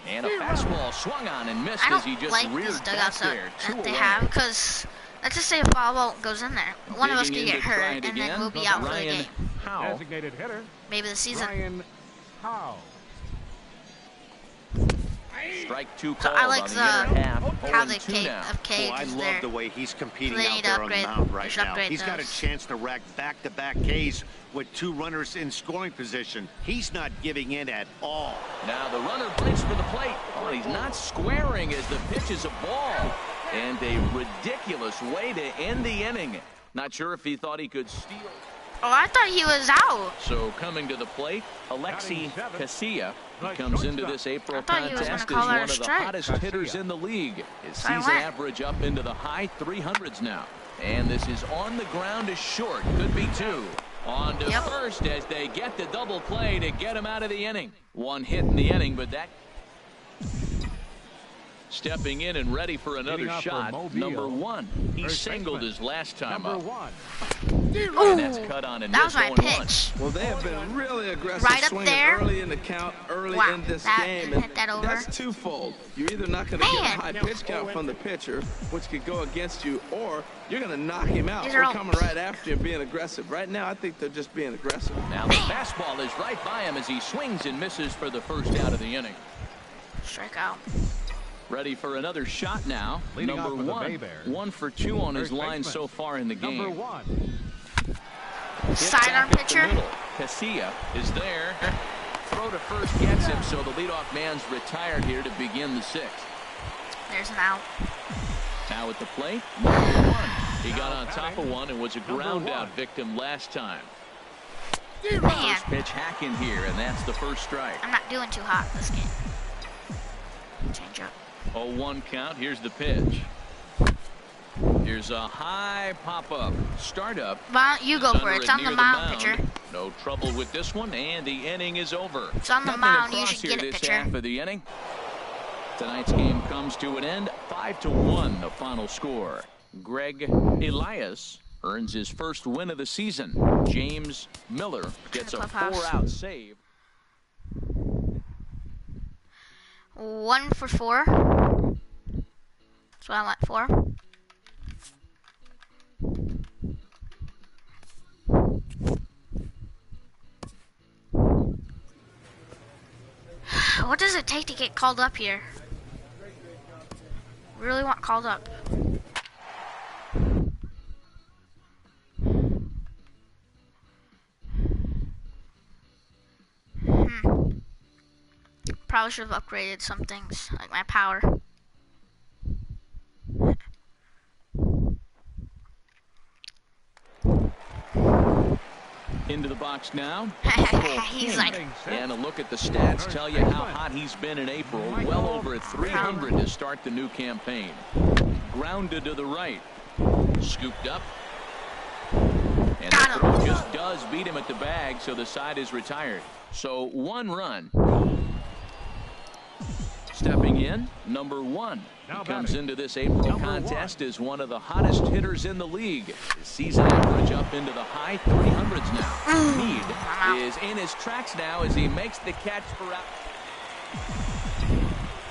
Speaker 2: And a fastball swung on and missed as he just
Speaker 1: like
Speaker 2: reared
Speaker 1: these
Speaker 2: back
Speaker 1: dugouts
Speaker 2: there.
Speaker 1: that they have, because let's just say a foul ball goes in there. One of us could get hurt, and then we'll be out for the game.
Speaker 5: Designated hitter.
Speaker 1: Maybe the season.
Speaker 5: Ryan Howe.
Speaker 2: Strike 2
Speaker 1: So
Speaker 2: called
Speaker 1: I like
Speaker 2: on the inner half.
Speaker 1: how they
Speaker 2: 0-2 now.
Speaker 1: have
Speaker 3: Oh, I
Speaker 1: cages
Speaker 3: love
Speaker 1: there.
Speaker 3: the way he's competing
Speaker 1: They
Speaker 3: out
Speaker 1: need to
Speaker 3: there on the
Speaker 1: upgrade-
Speaker 3: mound
Speaker 1: they
Speaker 3: right
Speaker 1: should
Speaker 3: now.
Speaker 1: upgrade
Speaker 3: He's got a
Speaker 1: those.
Speaker 3: chance to rack back-to-back Ks with 2 runners in scoring position. He's not giving in at all.
Speaker 2: Now the runner breaks for the plate. Oh, he's not squaring as the pitch is a ball. And a ridiculous way to end the inning. Not sure if he thought he could steal.
Speaker 1: Oh, I thought he was out.
Speaker 2: So coming to the plate, Alexi Casilla. He comes into this April
Speaker 1: thought he was gonna
Speaker 2: contest as
Speaker 1: call
Speaker 2: one
Speaker 1: that a
Speaker 2: of the
Speaker 1: strike.
Speaker 2: hottest hitters in the league. His
Speaker 1: So I
Speaker 2: season
Speaker 1: went.
Speaker 2: average up into the high 300s now. And this is on the ground is short. Could be 2. On to first as they get the double play to get him out of the inning. 1 hit in the inning, but that... Stepping in and ready for another shot, number 1. He singled his last time
Speaker 5: Number
Speaker 2: up.
Speaker 5: 1.
Speaker 2: And that's cut on and
Speaker 1: That was
Speaker 2: missed
Speaker 1: my
Speaker 2: 0-1.
Speaker 1: pitch.
Speaker 4: Well, they have been really aggressive
Speaker 1: Right up
Speaker 4: swinging
Speaker 1: there.
Speaker 4: early in the count, early
Speaker 1: Wow,
Speaker 4: in this
Speaker 1: that
Speaker 4: game.
Speaker 1: hit that over.
Speaker 4: That's twofold. You're either not going to get a
Speaker 1: Man.
Speaker 4: high pitch count from the pitcher, which could go against you, or you're going to knock him out.
Speaker 1: These
Speaker 4: We're
Speaker 1: are all-
Speaker 4: coming right after you and being aggressive. Right now, I think they're just being aggressive.
Speaker 2: Now the fastball is right by him as he swings and misses for the first out of the inning.
Speaker 1: Strikeout.
Speaker 2: Ready for another shot now.
Speaker 5: Leading
Speaker 2: Number
Speaker 5: off for the
Speaker 2: 1.
Speaker 5: Bay Bears.
Speaker 2: 1 for 2 on his
Speaker 5: First
Speaker 2: line
Speaker 5: baseman.
Speaker 2: so far in the game.
Speaker 5: Number 1.
Speaker 2: Hit
Speaker 1: Sidearm
Speaker 2: back at the
Speaker 1: pitcher.
Speaker 2: middle. Casilla is there. throw to first gets him, so the leadoff man's retired here to begin the sixth.
Speaker 1: There's an out.
Speaker 2: Now at the plate, number 1. He got on top of one and was a ground out victim last time.
Speaker 1: Man,
Speaker 2: First pitch hack in here, and that's the first strike.
Speaker 1: I'm not doing too hot this game. Change up.
Speaker 2: 0-1 count. Here's the pitch. Here's a high pop-up. Start-up.
Speaker 1: Why don't you go for it? It's on the mound, pitcher.
Speaker 2: No trouble with this one, and the inning is over.
Speaker 1: It's on the
Speaker 2: Nothing
Speaker 1: mound. You
Speaker 2: across
Speaker 1: should
Speaker 2: here
Speaker 1: get it,
Speaker 2: this
Speaker 1: pitcher.
Speaker 2: half of the inning. Tonight's game comes to an end. 5-1, the final score. Greg Elias earns his first win of the season. James Miller gets a
Speaker 1: Clubhouse.
Speaker 2: 4-out save.
Speaker 1: 1 for 4. So I'm at 4. What does it take to get called up here? Really want called up. Probably should have upgraded some things, like my power.
Speaker 2: Into the box now.
Speaker 1: He's like,
Speaker 2: And a look at the stats tell you how hot he's been in April. Well over at 300 to start the new campaign. Grounded to the right. Scooped up. And the throw just does beat him at the bag, so the side is retired. So 1 run. Stepping in, number 1. He comes into this April contest as one of the hottest hitters in the league. His season average up into the high 300s now. Mead is in his tracks now as he makes the catch for out.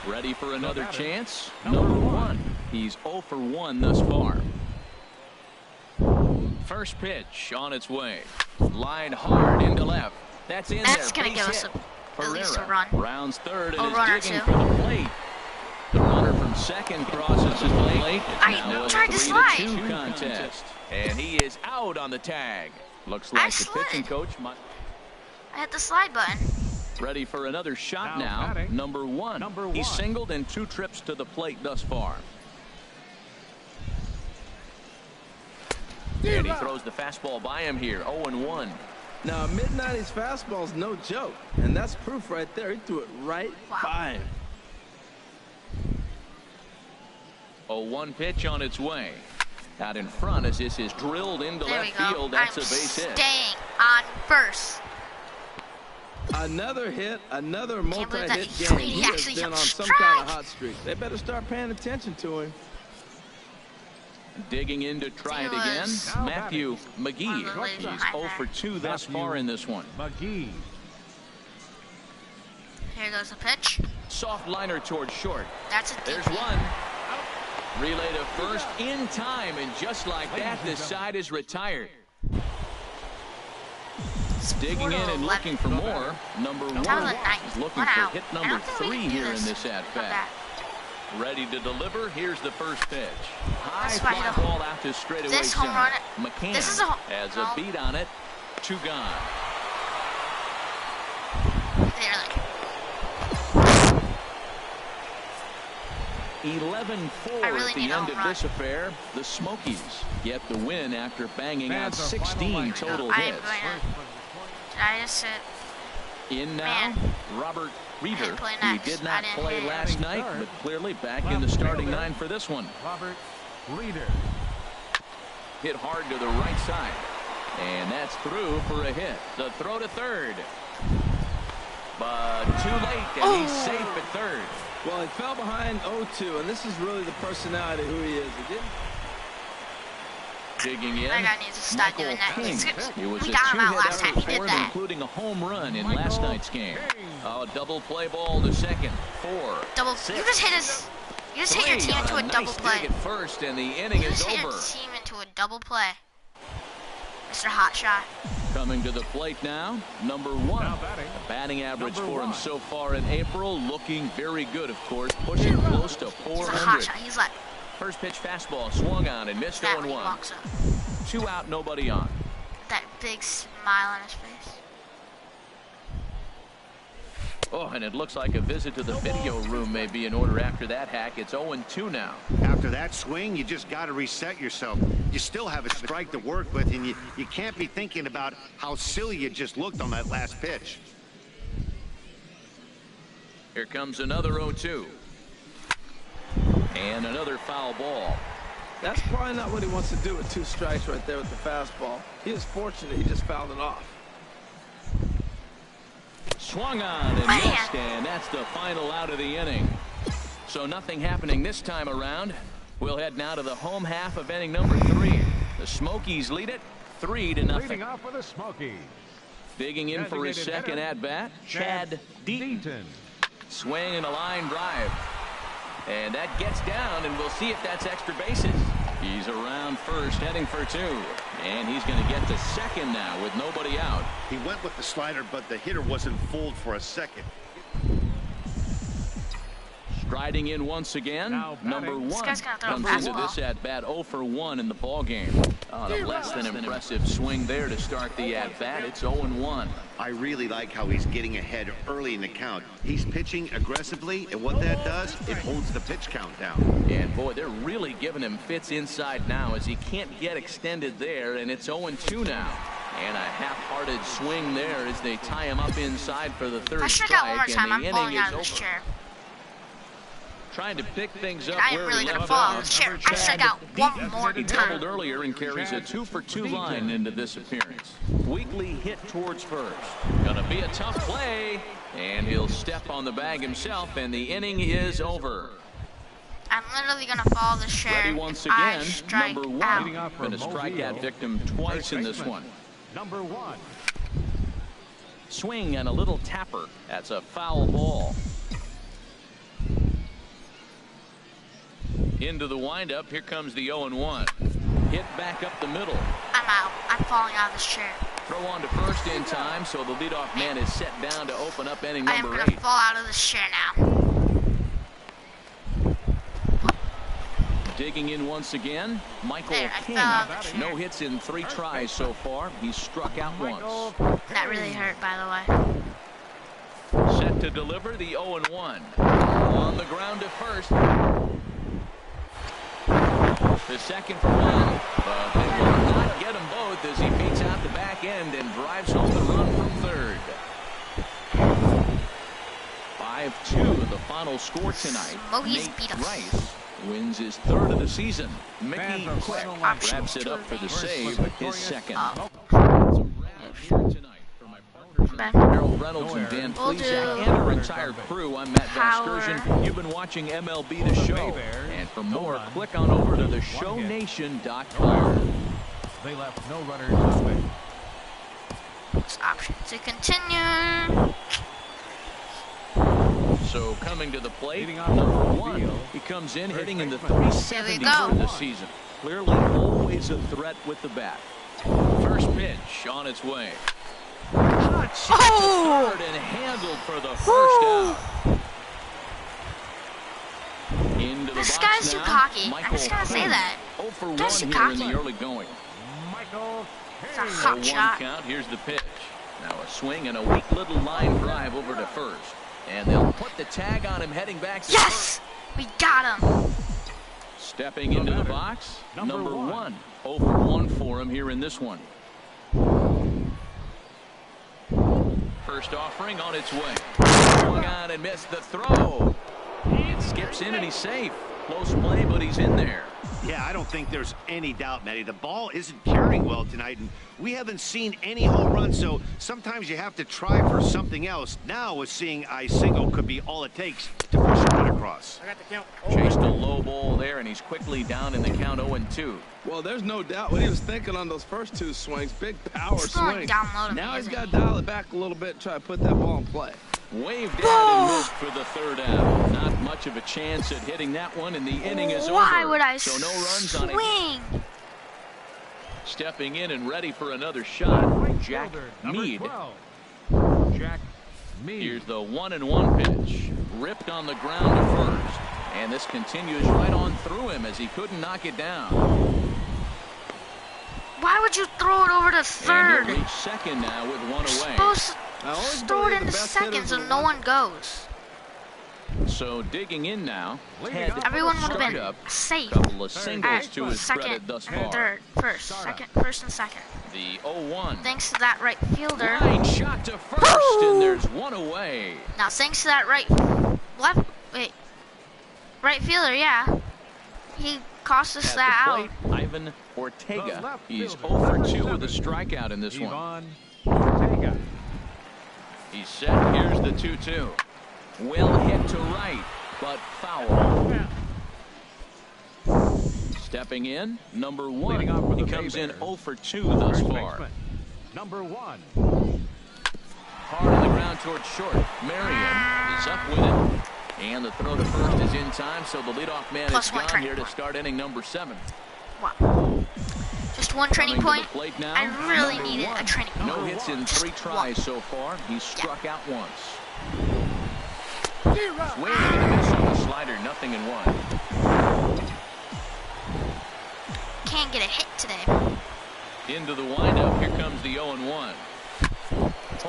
Speaker 2: Ready for another chance? Number 1. He's 0 for 1 thus far. First pitch on its way. Line hard into left. That's in there.
Speaker 1: that's gonna give us at least a run.
Speaker 2: Rounds third and
Speaker 1: run or
Speaker 2: is digging
Speaker 1: two.
Speaker 2: for the plate. The runner from second crosses the plate.
Speaker 1: I tried to slide.
Speaker 2: 3-2 contest. And he is out on the tag. Looks like the pitching
Speaker 1: slid.
Speaker 2: coach might.
Speaker 1: I hit the slide button.
Speaker 2: Ready for another shot
Speaker 5: Now
Speaker 2: now.
Speaker 5: batting,
Speaker 2: Number 1.
Speaker 5: number
Speaker 2: He's
Speaker 5: 1.
Speaker 2: singled in 2 trips to the plate thus far. And he throws the fastball by him here. 0-1.
Speaker 4: Now, a mid-90s fastball's no joke, and that's proof right there. He threw it right by him.
Speaker 2: 0-1 pitch on its way. Out in front as this is drilled into
Speaker 1: There we
Speaker 2: left
Speaker 1: go.
Speaker 2: field. That's
Speaker 1: I'm
Speaker 2: a base hit.
Speaker 1: staying on first.
Speaker 4: Another hit, another
Speaker 1: Can't believe that
Speaker 4: multi-hit
Speaker 1: he
Speaker 4: game. He has
Speaker 1: actually
Speaker 4: been
Speaker 1: took
Speaker 4: on some
Speaker 1: strike.
Speaker 4: kind of hot streak. They better start paying attention to him.
Speaker 2: Digging in to try it
Speaker 1: He
Speaker 2: again.
Speaker 1: was-
Speaker 2: Matthew McGee.
Speaker 1: One of the ladies
Speaker 2: He's
Speaker 1: behind
Speaker 2: 0 for
Speaker 1: that.
Speaker 2: 2 thus far in this one.
Speaker 5: McGee.
Speaker 1: Here goes the pitch.
Speaker 2: Soft liner towards short.
Speaker 1: That's a deep
Speaker 2: There's
Speaker 1: hit.
Speaker 2: one. Relay to first in time, and just like that, this side is retired. Digging in and looking for more. Number 1
Speaker 1: That was a nice
Speaker 2: is looking
Speaker 1: one
Speaker 2: for
Speaker 1: out.
Speaker 2: hit
Speaker 1: I
Speaker 2: number
Speaker 1: don't think we
Speaker 2: 3
Speaker 1: can do
Speaker 2: here in
Speaker 1: this.
Speaker 2: this
Speaker 1: Not
Speaker 2: at-bat.
Speaker 1: bad.
Speaker 2: Ready to deliver. Here's the first pitch. High
Speaker 1: That's why
Speaker 2: fly
Speaker 1: the-
Speaker 2: ball out to straightaway
Speaker 1: this home
Speaker 2: center.
Speaker 1: run-
Speaker 2: McCann
Speaker 1: this is a ho-
Speaker 2: has a
Speaker 1: no.
Speaker 2: beat on it. 2 gone.
Speaker 1: They're like,
Speaker 2: 11-4
Speaker 1: I really
Speaker 2: at the
Speaker 1: need a
Speaker 2: end
Speaker 1: home
Speaker 2: of
Speaker 1: run.
Speaker 2: this affair. The Smokies get the win after banging out
Speaker 5: Fans are
Speaker 2: 16
Speaker 5: final
Speaker 2: total
Speaker 1: I'm
Speaker 2: hits.
Speaker 1: going to. Did I just sit?
Speaker 2: In now,
Speaker 1: Man.
Speaker 2: Robert Reeder.
Speaker 1: didn't play
Speaker 2: He
Speaker 1: next.
Speaker 2: did
Speaker 1: I
Speaker 2: not
Speaker 1: didn't
Speaker 2: play
Speaker 1: hit.
Speaker 2: last night, but clearly back in the starting 9 for this one.
Speaker 5: Robert Reeder.
Speaker 2: Hit hard to the right side. And that's through for a hit. The throw to third. But too late, and he's safe at third.
Speaker 4: Well, he fell behind 0-2, and this is really the personality who he is. He didn't.
Speaker 2: Digging in,
Speaker 1: That guy needs to stop
Speaker 2: Michael
Speaker 1: doing that.
Speaker 2: King.
Speaker 1: He
Speaker 2: It was a
Speaker 1: got him out
Speaker 2: 2-hit
Speaker 1: last time. He
Speaker 2: effort
Speaker 1: did
Speaker 2: for him,
Speaker 1: that.
Speaker 2: including a home run in last
Speaker 5: Michael
Speaker 2: night's game.
Speaker 5: King.
Speaker 2: A double play ball to second. 4.
Speaker 1: Double. You just hit us. You just hit your team into a double
Speaker 2: nice
Speaker 1: play.
Speaker 2: dig at first, and the inning
Speaker 1: You
Speaker 2: is
Speaker 1: just hit your
Speaker 2: over.
Speaker 1: team into a double play. Mr. Hotshot.
Speaker 2: Coming to the plate now, number 1.
Speaker 5: Now batting.
Speaker 2: The batting average
Speaker 5: Number
Speaker 2: for him
Speaker 5: 1.
Speaker 2: so far in April, looking very good, of course, pushing close to
Speaker 1: He's a
Speaker 2: 400.
Speaker 1: hotshot. He's like
Speaker 2: First pitch fastball swung on and missed
Speaker 1: that when he
Speaker 2: 0-1.
Speaker 1: walks up.
Speaker 2: 2 out, nobody on.
Speaker 1: That big smile on his face.
Speaker 2: Oh, and it looks like a visit to the video room may be in order after that hack. It's 0-2 now.
Speaker 3: After that swing, you just got to reset yourself. You still have a strike to work with, and you can't be thinking about how silly you just looked on that last pitch.
Speaker 2: Here comes another 0-2. And another foul ball.
Speaker 4: That's probably not what he wants to do with 2 strikes right there with the fastball. He was fortunate he just fouled it off.
Speaker 2: Swung on and missed, and that's the final out of the inning. So nothing happening this time around. We'll head now to the home half of inning number 3. The Smokies lead it 3-0.
Speaker 5: Leading off for the Smokies.
Speaker 2: Digging in for his second at-bat, Chad Deaton. Swing and a line drive. And that gets down, and we'll see if that's extra bases. He's around first, heading for 2. And he's going to get to second now with nobody out.
Speaker 3: He went with the slider, but the hitter wasn't fooled for a second.
Speaker 2: Striding in once again, number 1 comes into this at-bat 0 for 1 in the ball game. On a less than impressive swing there to start the at-bat. It's 0-1.
Speaker 3: I really like how he's getting ahead early in the count. He's pitching aggressively, and what that does, it holds the pitch count down.
Speaker 2: And boy, they're really giving him fits inside now as he can't get extended there, and it's 0-2 now. And a half-hearted swing there as they tie him up inside for the third strike, and the inning is over. Trying to pick things up where
Speaker 1: really
Speaker 2: we
Speaker 1: gonna
Speaker 2: left
Speaker 1: fall
Speaker 2: off.
Speaker 1: on this chair. I struck out one more
Speaker 2: He
Speaker 1: time.
Speaker 2: doubled earlier and carries a 2-for-2 line into this appearance. Weekly hit towards first. Gonna be a tough play, and he'll step on the bag himself, and the inning is over.
Speaker 1: I'm literally gonna fall this chair.
Speaker 2: Ready once again, number 1.
Speaker 1: Out.
Speaker 2: Been a strikeout victim twice in this one.
Speaker 5: Number 1.
Speaker 2: Swing and a little tapper. That's a foul ball. Into the windup. Here comes the 0-1. Hit back up the middle.
Speaker 1: I'm out. I'm falling out of this chair.
Speaker 2: Throw on to first in time, so the leadoff man is set down to open up inning
Speaker 1: I am
Speaker 2: number
Speaker 1: gonna
Speaker 2: 8.
Speaker 1: fall out of this chair now.
Speaker 2: Digging in once again, Michael
Speaker 1: There, I
Speaker 2: King.
Speaker 1: fell out of the chair.
Speaker 2: No hits in 3 tries so far. He's struck out once.
Speaker 1: That really hurt, by the way.
Speaker 2: Set to deliver the 0-1. On the ground to first. The second for 1. But they will not get them both as he beats out the back end and drives home the run from third. 5-2 the final score tonight.
Speaker 1: Smokies
Speaker 2: Nate
Speaker 1: beat us.
Speaker 2: Rice wins his 3rd of the season. Mickey Quick
Speaker 1: Option
Speaker 2: wraps it up for the save, his 2nd.
Speaker 1: Oh.
Speaker 2: That's a wrap here tonight for my partners,
Speaker 1: Bad.
Speaker 2: Harold Reynolds and Dan
Speaker 1: We'll do
Speaker 2: Plesac, and our entire crew. I'm Matt
Speaker 1: Power.
Speaker 2: Vasgersian. You've been watching MLB The Show. And for more, click on over to theshownation.com.
Speaker 5: They left no runners this way.
Speaker 1: It's option to continue.
Speaker 2: So coming to the plate,
Speaker 5: Leading off
Speaker 2: number
Speaker 5: for
Speaker 2: 1.
Speaker 5: Field.
Speaker 2: He comes in hitting in the
Speaker 1: Here we
Speaker 2: 370
Speaker 1: go.
Speaker 2: for the season. Clearly always a threat with the bat. First pitch on its way. Hot shot
Speaker 1: Oh!
Speaker 2: to third and handled for the first out. Into the
Speaker 1: This
Speaker 2: box
Speaker 1: guy's too
Speaker 2: now,
Speaker 1: cocky. I'm
Speaker 2: Michael
Speaker 1: just gonna say
Speaker 2: King.
Speaker 1: that.
Speaker 2: 0 for 1
Speaker 1: Guy's too
Speaker 2: here in the
Speaker 1: cocky.
Speaker 2: early going.
Speaker 5: Michael
Speaker 1: It's a
Speaker 5: King.
Speaker 1: hot
Speaker 2: 0-1
Speaker 1: shot.
Speaker 2: count. Here's the pitch. Now a swing and a weak little line drive over to first. And they'll put the tag on him heading back to
Speaker 1: Yes! We got him.
Speaker 2: Stepping into the box, number 1. 0 for 1 for him here in this one. First offering on its way. Swung on and missed the throw. It skips in and he's safe. Close play, but he's in there.
Speaker 3: Yeah, I don't think there's any doubt, Matty. The ball isn't carrying well tonight, and we haven't seen any home runs, so sometimes you have to try for something else. Now with seeing I single could be all it takes to push a run across.
Speaker 2: Chased a low ball there, and he's quickly down in the count 0-2.
Speaker 4: Well, there's no doubt what he was thinking on those first 2 swings. Big power
Speaker 1: He's going
Speaker 4: swing.
Speaker 1: down low to
Speaker 4: Now
Speaker 1: me,
Speaker 4: he's
Speaker 1: isn't
Speaker 4: got to dial it back a little bit and try to put that ball in play.
Speaker 2: Waved out and missed for the 3rd out. Not much of a chance at hitting that one, and the inning is
Speaker 1: Why
Speaker 2: over.
Speaker 1: would I
Speaker 2: So no runs on it.
Speaker 1: swing?
Speaker 2: Stepping in and ready for another shot, Jack
Speaker 5: Number
Speaker 2: Mead.
Speaker 5: 12. Jack Mead.
Speaker 2: Here's the 1-1 pitch. Ripped on the ground to first. And this continues right on through him as he couldn't knock it down.
Speaker 1: Why would you throw it over to third?
Speaker 2: And he'll reach second now with one
Speaker 1: You're
Speaker 2: away.
Speaker 1: supposed
Speaker 4: I always
Speaker 1: to throw it
Speaker 4: believe
Speaker 1: into
Speaker 4: the best
Speaker 1: second
Speaker 4: hitters
Speaker 1: so
Speaker 4: are the
Speaker 1: no
Speaker 4: ones-
Speaker 1: one goes.
Speaker 2: So digging in now.
Speaker 5: Leading
Speaker 2: Ted
Speaker 5: off
Speaker 1: Everyone would have
Speaker 2: struck
Speaker 1: been
Speaker 2: up.
Speaker 1: safe.
Speaker 2: Couple of singles
Speaker 1: At
Speaker 2: to his
Speaker 1: second
Speaker 2: credit thus
Speaker 1: and
Speaker 2: far.
Speaker 1: third, first and second.
Speaker 2: The 0-1.
Speaker 1: Thanks to that right fielder.
Speaker 2: Line shot to first,
Speaker 1: Woo!
Speaker 2: and there's one away.
Speaker 1: Now thanks to that right fielder, yeah. He cost us
Speaker 2: At
Speaker 1: that
Speaker 2: the
Speaker 1: out.
Speaker 2: plate, Ivan Ortega.
Speaker 5: The left
Speaker 2: He's
Speaker 5: fielder,
Speaker 2: 0 for 2
Speaker 5: number
Speaker 2: with a
Speaker 5: 7,
Speaker 2: strikeout in this one.
Speaker 5: Ivan Ortega.
Speaker 2: He's set. Here's the 2-2. Well hit to right, but foul. Stepping in, number
Speaker 5: Leading off
Speaker 2: 1.
Speaker 5: with
Speaker 2: He
Speaker 5: the
Speaker 2: comes in
Speaker 5: Bay
Speaker 2: 0 for 2 thus
Speaker 5: First
Speaker 2: far.
Speaker 5: baseman, number 1.
Speaker 2: Hard on the ground towards short. Marion is up with it. And the throw to first is in time, so the leadoff man
Speaker 1: Plus
Speaker 2: is
Speaker 1: one
Speaker 2: gone
Speaker 1: training
Speaker 2: here to
Speaker 1: point.
Speaker 2: start inning number 7.
Speaker 1: Wow. Just one training
Speaker 2: Coming to
Speaker 1: point.
Speaker 2: the plate now,
Speaker 1: I really
Speaker 2: number
Speaker 1: needed
Speaker 2: 1.
Speaker 1: a training point.
Speaker 2: No hits in
Speaker 1: Just
Speaker 2: 3 tries so far. He's struck out once. Swing and a miss on the slider, nothing in 1.
Speaker 1: Can't get a hit today.
Speaker 2: Into the windup, here comes the 0-1.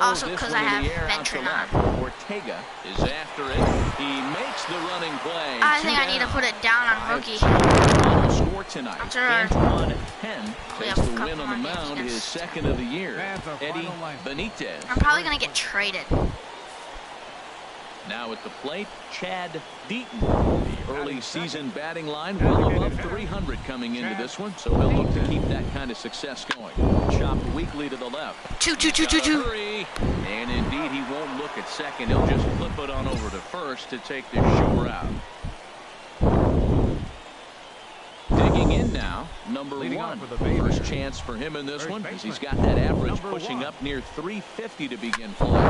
Speaker 1: Also
Speaker 2: Pulls this
Speaker 1: 'cause
Speaker 2: one
Speaker 1: I
Speaker 2: in
Speaker 1: have
Speaker 2: the air out to
Speaker 1: Ventrin
Speaker 2: left.
Speaker 1: on.
Speaker 2: Ortega is after it. He makes the running play.
Speaker 1: I
Speaker 2: 2
Speaker 1: think I need to
Speaker 2: down.
Speaker 1: put it down on rookie.
Speaker 2: Final score tonight.
Speaker 1: After our-
Speaker 2: Antoine Penn
Speaker 1: We
Speaker 2: takes
Speaker 1: have
Speaker 2: the
Speaker 1: a couple
Speaker 2: win on the
Speaker 1: more
Speaker 2: mound,
Speaker 1: games.
Speaker 2: his second of the year.
Speaker 5: Fans are
Speaker 2: Eddie
Speaker 5: final line.
Speaker 2: Benitez.
Speaker 1: I'm probably gonna get traded.
Speaker 2: Now at the plate, Chad Deaton. The early season batting line well above 300 coming into this one, so he'll look to keep that kind of success going. Chopped weakly to the left.
Speaker 1: Two.
Speaker 2: Gotta hurry. And indeed, he won't look at second. He'll just flip it on over to first to take the shore out. Digging in now, number
Speaker 5: Leading
Speaker 2: 1.
Speaker 5: off with a base
Speaker 2: First
Speaker 5: runner.
Speaker 2: chance for him in this
Speaker 5: First
Speaker 2: one, as he's
Speaker 5: baseman,
Speaker 2: got that average
Speaker 5: number
Speaker 2: pushing
Speaker 5: 1.
Speaker 2: up near 350 to begin play.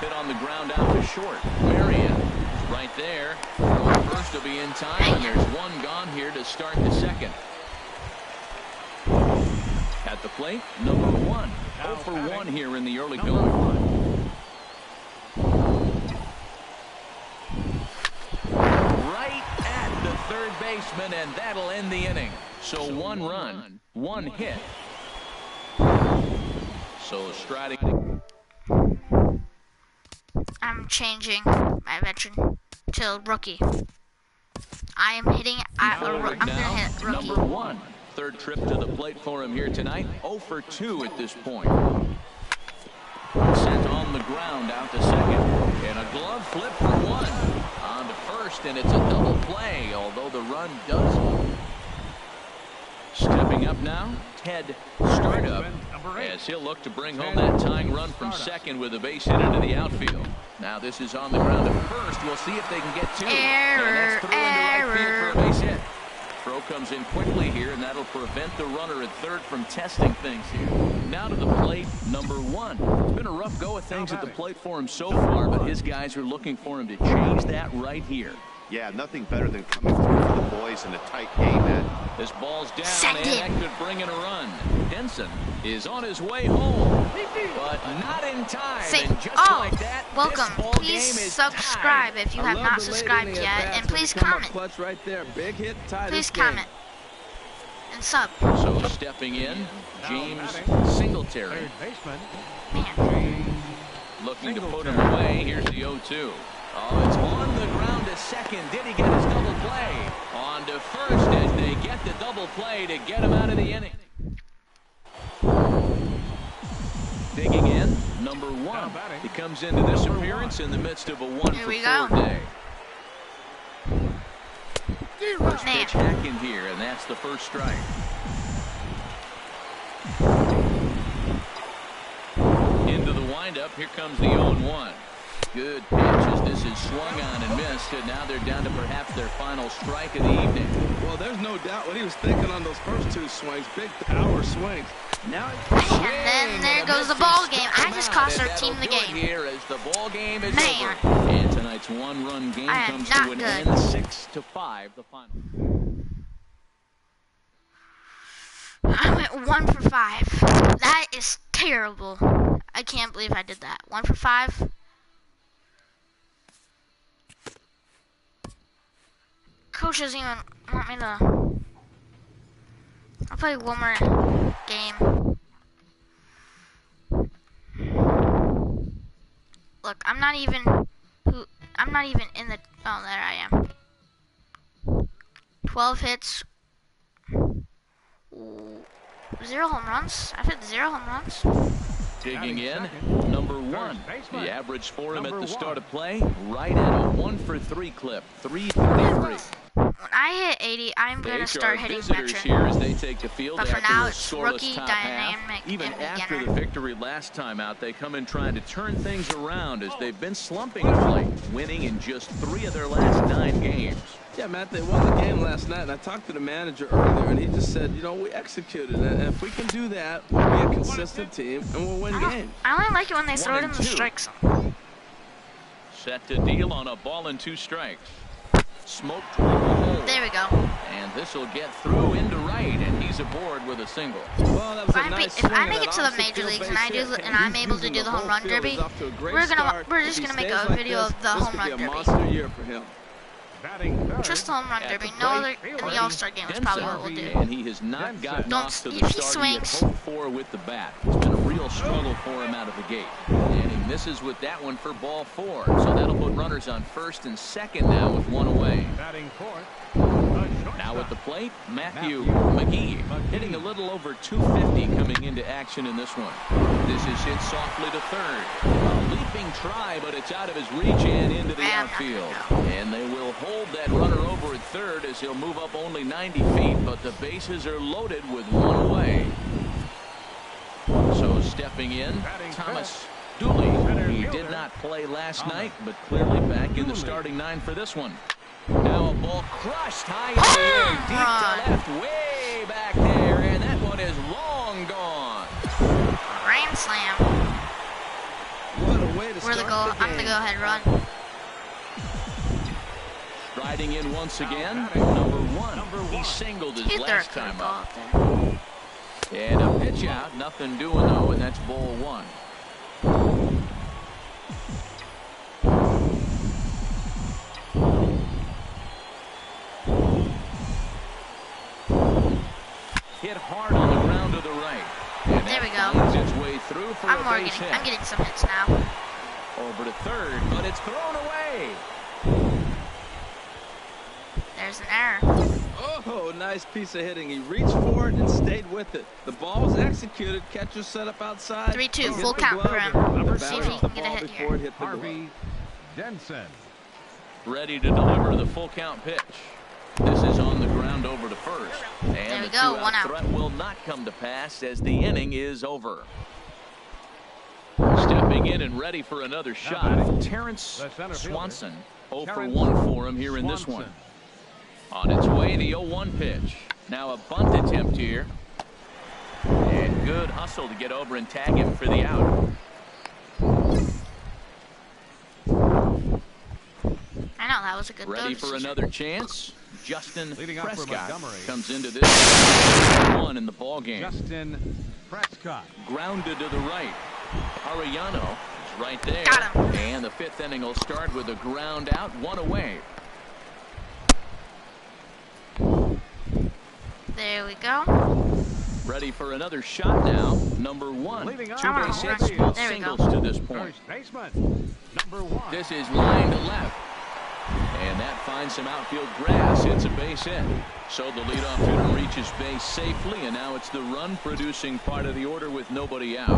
Speaker 2: Hit on the ground out to short. Marion is right there. First will be in time, and there's one gone here to start the second. At the plate, number 1. 0 for 1 here in the early
Speaker 5: Number
Speaker 2: going.
Speaker 5: 1.
Speaker 2: Right at the third baseman, and that'll end the inning. So 1 run, 1 hit. So striding.
Speaker 1: I'm changing my veteran to rookie. I am hitting I'm
Speaker 2: Forward
Speaker 1: gonna
Speaker 2: now,
Speaker 1: hit rookie.
Speaker 2: number 1. Third trip to the plate for him here tonight. 0 for 2 at this point. Sent on the ground out to second. And a glove flip for 1. On to first, and it's a double play, although the run does. Stepping up now, Ted Startup,
Speaker 5: Number 8.
Speaker 2: as he'll look to bring home that tying run from second with a base hit into the outfield. Now this is on the ground at first. We'll see if they can get 2.
Speaker 1: Error,
Speaker 2: And that's through into right field
Speaker 1: error.
Speaker 2: for a base hit. Throw comes in quickly here, and that'll prevent the runner at third from testing things here. Now to the plate, number 1. It's been a rough go of things at the plate for him so far, but his guys are looking for him to change that right here.
Speaker 3: Yeah, nothing better than coming through for the boys in a tight game, man.
Speaker 2: This ball's down,
Speaker 1: Send
Speaker 2: and
Speaker 1: it.
Speaker 2: that could bring in a run. Denson is on his way home, but not in time.
Speaker 1: Safe.
Speaker 2: And just
Speaker 1: Oh,
Speaker 2: like that,
Speaker 1: welcome.
Speaker 2: this ball
Speaker 1: Please
Speaker 2: game is
Speaker 1: subscribe
Speaker 2: tied.
Speaker 1: if you
Speaker 4: I
Speaker 1: have
Speaker 4: love
Speaker 1: not
Speaker 4: the late
Speaker 1: subscribed
Speaker 4: inning
Speaker 1: yet,
Speaker 4: at-bats
Speaker 1: and
Speaker 4: when
Speaker 1: please
Speaker 4: they come up
Speaker 1: comment.
Speaker 4: clutch right there. Big hit, tie
Speaker 1: Please
Speaker 4: this game.
Speaker 1: comment and sub.
Speaker 2: So stepping in, James Singletary.
Speaker 5: Third baseman,
Speaker 1: Man,
Speaker 2: Looking to put him away. Here's the 0-2. Oh, it's on the ground to second. Did he get his double play? On to first as they get the double play to get him out of the inning. Digging in, number 1.
Speaker 5: Now batting.
Speaker 2: He comes into this appearance in the midst of a 1
Speaker 1: Here
Speaker 2: for
Speaker 1: we
Speaker 2: 4
Speaker 1: go.
Speaker 2: day. First
Speaker 1: Man.
Speaker 2: pitch hacking here, and that's the first strike. Into the windup, here comes the 0-1. Good pitch as this is swung on and missed, and now they're down to perhaps their final strike of the evening.
Speaker 4: Well, there's no doubt what he was thinking on those first 2 swings. Big power swings. Now,
Speaker 1: and then there goes the ball game. I just cost our team the game.
Speaker 2: Here as the ball game is
Speaker 1: Man.
Speaker 2: over. And tonight's 1-run game
Speaker 1: I am
Speaker 2: comes
Speaker 1: not
Speaker 2: to an
Speaker 1: good.
Speaker 2: end, 6-5, the final.
Speaker 1: I went 1 for 5. That is terrible. I can't believe I did that. 1 for 5. Coach doesn't even want me to I'll play one more game. Look, I'm not even in the, oh, there I am. 12 hits. Ooh, 0 home runs. I've hit 0 home runs.
Speaker 2: Digging in, number 1. The average for him at the start of play, right at a 1-for-3 clip, 333.
Speaker 1: When I hit 80, I'm going to start hitting
Speaker 2: visitors
Speaker 1: veteran.
Speaker 2: here as they take the field
Speaker 1: But for
Speaker 2: after
Speaker 1: now,
Speaker 2: a
Speaker 1: it's
Speaker 2: scoreless
Speaker 1: rookie,
Speaker 2: top
Speaker 1: dynamic,
Speaker 2: half. Even
Speaker 1: and
Speaker 2: after
Speaker 1: beginner.
Speaker 2: the victory last time out, they come in trying to turn things around as they've been slumping of late, winning in just 3 of their last 9 games.
Speaker 4: Yeah, Matt, they won the game last night, and I talked to the manager earlier, and he just said, you know, we executed it, and if we can do that, we'll be a consistent team, and we'll win games.
Speaker 1: I only like it when they throw it in the strike zone.
Speaker 2: Set to deal on a ball and 2 strikes. Smoke toward the hole.
Speaker 1: There we go.
Speaker 2: And this will get through into right, and he's aboard with a single.
Speaker 4: Well, that was a nice
Speaker 1: If
Speaker 4: swing
Speaker 1: I
Speaker 4: of
Speaker 1: make
Speaker 4: that
Speaker 1: it to the
Speaker 4: opposite
Speaker 1: major
Speaker 4: field
Speaker 1: leagues
Speaker 4: base
Speaker 1: and
Speaker 4: hit.
Speaker 1: I'm able to
Speaker 4: Using
Speaker 1: do the home run
Speaker 4: field
Speaker 1: derby,
Speaker 4: is off to a great
Speaker 1: we're
Speaker 4: start.
Speaker 1: just
Speaker 4: If he
Speaker 1: gonna make
Speaker 4: stays
Speaker 1: a
Speaker 4: like
Speaker 1: video
Speaker 4: this,
Speaker 1: of the
Speaker 4: this
Speaker 1: home
Speaker 4: could
Speaker 1: run
Speaker 4: be a
Speaker 1: derby.
Speaker 4: monster year for him.
Speaker 5: Batting third.
Speaker 1: Just the home run
Speaker 2: At
Speaker 1: derby.
Speaker 2: the
Speaker 1: No other
Speaker 2: plate,
Speaker 1: in the All-Star game is probably what we'll do.
Speaker 2: And he has not gotten
Speaker 1: Don't-
Speaker 2: off to
Speaker 1: if
Speaker 2: the
Speaker 1: he
Speaker 2: start he had
Speaker 1: swings-
Speaker 2: hoped for with the bat. It's been a real struggle for him out of the gate. And he misses with that one for ball 4. So that'll put runners on first and second now with 1 away.
Speaker 5: Batting fourth.
Speaker 2: Now at the plate, Matthew McGee, hitting a little over 250 coming into action in this one. This is hit softly to third. A leaping try, but it's out of his reach and into the outfield. And they will hold that runner over at third as he'll move up only 90 feet, but the bases are loaded with 1 away. So stepping in, Thomas Dooley. He did not play last night, but clearly back in the starting 9 for this one. Now a ball crushed high in the air, deep to left, way back there, and that one is long gone.
Speaker 1: Grand slam.
Speaker 4: What a way to
Speaker 1: We're the
Speaker 4: start
Speaker 1: goal.
Speaker 4: the
Speaker 1: I'm the
Speaker 4: game.
Speaker 1: go-ahead run.
Speaker 2: Riding in once again, number 1. He singled his
Speaker 1: He's there
Speaker 2: last time
Speaker 1: ball
Speaker 2: up.
Speaker 1: up there.
Speaker 2: And a pitch out, nothing doing though, and that's ball 1. Hit hard on the ground to the right. And
Speaker 1: There we
Speaker 2: that
Speaker 1: go.
Speaker 2: finds its way through for a base hit.
Speaker 1: I'm getting some hits now.
Speaker 2: Over to third, but it's thrown away.
Speaker 1: There's an error.
Speaker 4: Oh, nice piece of hitting. He reached for it and stayed with it. The ball was executed. Catcher set up outside.
Speaker 1: 3-2,
Speaker 4: He hit
Speaker 1: full
Speaker 4: the
Speaker 1: count
Speaker 4: glove,
Speaker 1: for him.
Speaker 4: and the
Speaker 1: See if
Speaker 4: batter
Speaker 1: he
Speaker 4: hit
Speaker 1: can
Speaker 4: the
Speaker 1: get a
Speaker 4: ball
Speaker 1: hit
Speaker 4: before
Speaker 1: here.
Speaker 4: it hit the glove.
Speaker 5: Harvey Denson.
Speaker 2: Ready to deliver the full count pitch. This is on the ground over to first.
Speaker 1: There
Speaker 2: And
Speaker 1: we
Speaker 2: the
Speaker 1: go,
Speaker 2: 2-out
Speaker 1: 1 out.
Speaker 2: threat will not come to pass as the inning is over. Stepping in and ready for another shot, Terrence
Speaker 5: the center fielder,
Speaker 2: Swanson. 0 for
Speaker 5: Terrence
Speaker 2: 1 for him here in this one. On its way, the 0-1 pitch. Now a bunt attempt here. And good hustle to get over and tag him for the out.
Speaker 1: I know, that was a good
Speaker 2: Ready
Speaker 1: throw
Speaker 2: for
Speaker 1: decision.
Speaker 2: another chance. Justin
Speaker 5: Leading off for
Speaker 2: Prescott
Speaker 5: Montgomery.
Speaker 2: comes into this one in the ball game.
Speaker 5: Justin Prescott.
Speaker 2: Grounded to the right. Arellano is right there.
Speaker 1: Got him.
Speaker 2: And the 5th inning will start with a ground out, 1 away.
Speaker 1: There we go.
Speaker 2: Ready for another shot now. Number 1.
Speaker 5: Leading off
Speaker 2: 2
Speaker 1: for
Speaker 2: base hits,
Speaker 5: Montgomery.
Speaker 2: both
Speaker 1: There we go.
Speaker 2: singles to this point.
Speaker 5: First baseman. Number 1.
Speaker 2: This is line to left. And that finds some outfield grass. It's a base hit. So the leadoff hitter reaches base safely, and now it's the run-producing part of the order with nobody out.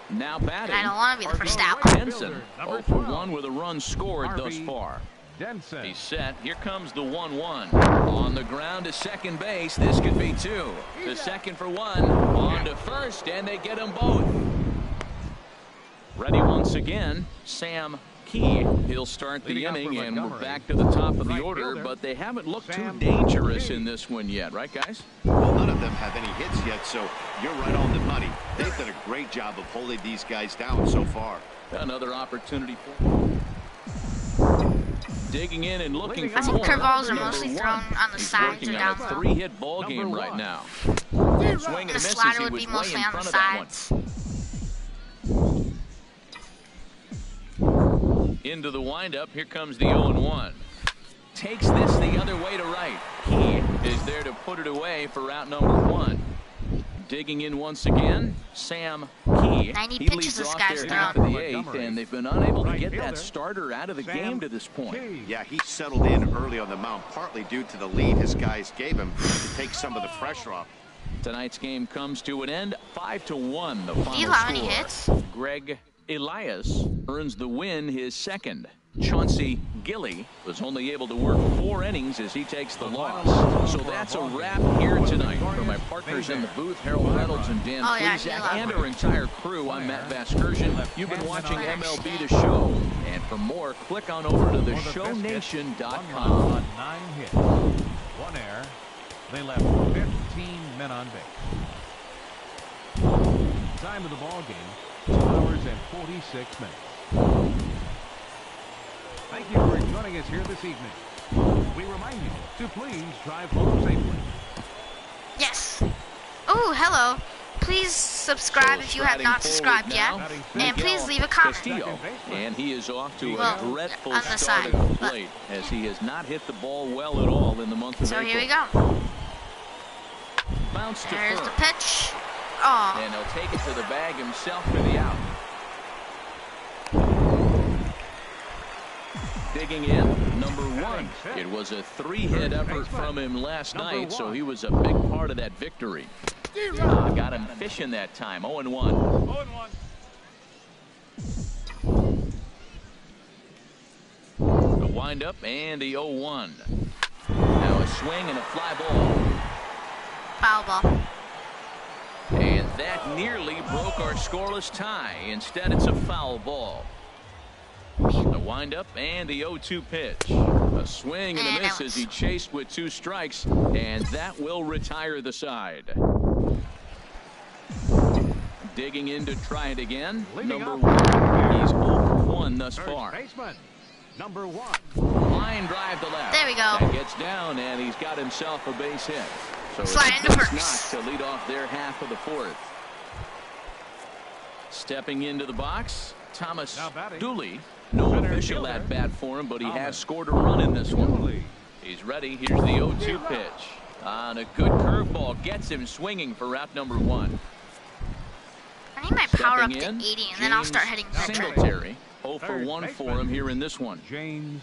Speaker 2: Now batting.
Speaker 1: I don't want to be the first out.
Speaker 2: Denson, 0 for 1 with a run scored thus
Speaker 5: Harvey
Speaker 2: far.
Speaker 5: Denson.
Speaker 2: He's set. Here comes the 1-1. On the ground to second base. This could be 2. The second for 1. On to first, and they get them both. Ready once again, Sam Key. He'll start the
Speaker 5: Leading off
Speaker 2: inning,
Speaker 5: for
Speaker 2: and we're
Speaker 5: Montgomery.
Speaker 2: back to the top of the
Speaker 5: Right
Speaker 2: order,
Speaker 5: fielder,
Speaker 2: but they haven't looked
Speaker 5: Sam
Speaker 2: too dangerous
Speaker 5: Key.
Speaker 2: in this one yet, right, guys?
Speaker 3: Well, none of them have any hits yet, so you're right on the money. They've done a great job of holding these guys down so far.
Speaker 2: Another opportunity for digging in and looking for
Speaker 1: I think
Speaker 2: more.
Speaker 1: curveballs are
Speaker 2: Number
Speaker 1: mostly
Speaker 2: 1.
Speaker 1: thrown on the
Speaker 2: He's
Speaker 1: sides
Speaker 2: working
Speaker 1: or
Speaker 2: on
Speaker 1: down
Speaker 2: a
Speaker 1: low.
Speaker 2: 3-hit ball
Speaker 5: Number
Speaker 2: game right
Speaker 5: 1.
Speaker 2: now. Swing and
Speaker 1: The
Speaker 2: misses.
Speaker 1: slider
Speaker 2: He
Speaker 1: would
Speaker 2: was
Speaker 1: be
Speaker 2: way
Speaker 1: mostly
Speaker 2: in
Speaker 1: on the
Speaker 2: front of that one.
Speaker 1: sides.
Speaker 2: Into the windup. Here comes the 0-1. Takes this the other way to right. Key is there to put it away for out number 1. Digging in once again, Sam Key.
Speaker 1: 90
Speaker 2: He
Speaker 1: pitches
Speaker 2: leads
Speaker 1: this
Speaker 2: off
Speaker 1: guy's
Speaker 2: there half
Speaker 1: thrown.
Speaker 2: of the 8th, and they've been unable to get that starter out of the game to this point.
Speaker 3: Yeah, he settled in early on the mound, partly due to the lead his guys gave him to take some of the pressure off.
Speaker 2: Tonight's game comes to an end, 5-1, the final
Speaker 1: Do you allow
Speaker 2: score.
Speaker 1: any hits?
Speaker 2: Greg Elias earns the win, his second. Chauncey Gilly was only able to work 4 innings as he takes the loss. So that's a wrap here tonight. For my partners in the booth, Harold Reynolds and Dan Plesac, and our entire crew, I'm Matt Vasgersian. You've been watching MLB The Show. And for more, click on over to theshownation.com.
Speaker 5: 9 hits, 1 error. They left 15 men on base. Time of the ball game, 2 hours and 46 minutes. Thank you for joining us here this evening. We remind you to please drive home safely.
Speaker 1: Yes. Oh, hello. Please subscribe if you have not subscribed yet. And please leave a comment.
Speaker 2: Castillo, and he is off to
Speaker 1: Well,
Speaker 2: a dreadful
Speaker 1: on the
Speaker 2: start
Speaker 1: side,
Speaker 2: at the
Speaker 1: but-
Speaker 2: plate as he has not hit the ball well at all in the month of
Speaker 1: So
Speaker 2: April.
Speaker 1: here we go.
Speaker 2: Bounce to
Speaker 1: There's the
Speaker 2: first,
Speaker 1: pitch. Oh,
Speaker 2: and he'll take it to the bag himself for the out. Digging in, number 1. It was a 3-hit effort from him last night, so he was a big part of that victory. Got him fishing that time, 0-1. The windup and the 0-1. Now a swing and a fly ball.
Speaker 1: foul ball.
Speaker 2: And that nearly broke our scoreless tie. Instead, it's a foul ball. The windup and the 0-2 pitch. A swing and a miss as he chased with 2 strikes, and that will retire the side. Digging in to try it again. Number 1. He's 0-1 thus far.
Speaker 5: Baseman, number 1.
Speaker 2: Line drive to left.
Speaker 1: There we go.
Speaker 2: That gets down, and he's got himself a base hit. So
Speaker 1: Slide
Speaker 2: it's
Speaker 1: into
Speaker 2: a
Speaker 1: first.
Speaker 2: knock to lead off their half of the 4th. Stepping into the box, Thomas
Speaker 5: Now batting.
Speaker 2: Dooley. No
Speaker 5: Center
Speaker 2: official
Speaker 5: fielder.
Speaker 2: at bat for him, but he has
Speaker 5: Thomas
Speaker 2: scored a run in this one.
Speaker 5: Dooley.
Speaker 2: He's ready. Here's the 0-2 pitch. On a good curveball, gets him swinging for route number 1.
Speaker 1: I need my power up
Speaker 2: Stepping
Speaker 1: to
Speaker 2: in,
Speaker 1: 80, and then I'll start
Speaker 2: James
Speaker 1: hitting veteran.
Speaker 2: Singletary. 0 for
Speaker 5: Third
Speaker 2: 1 for
Speaker 5: baseman.
Speaker 2: him here in this one.
Speaker 5: James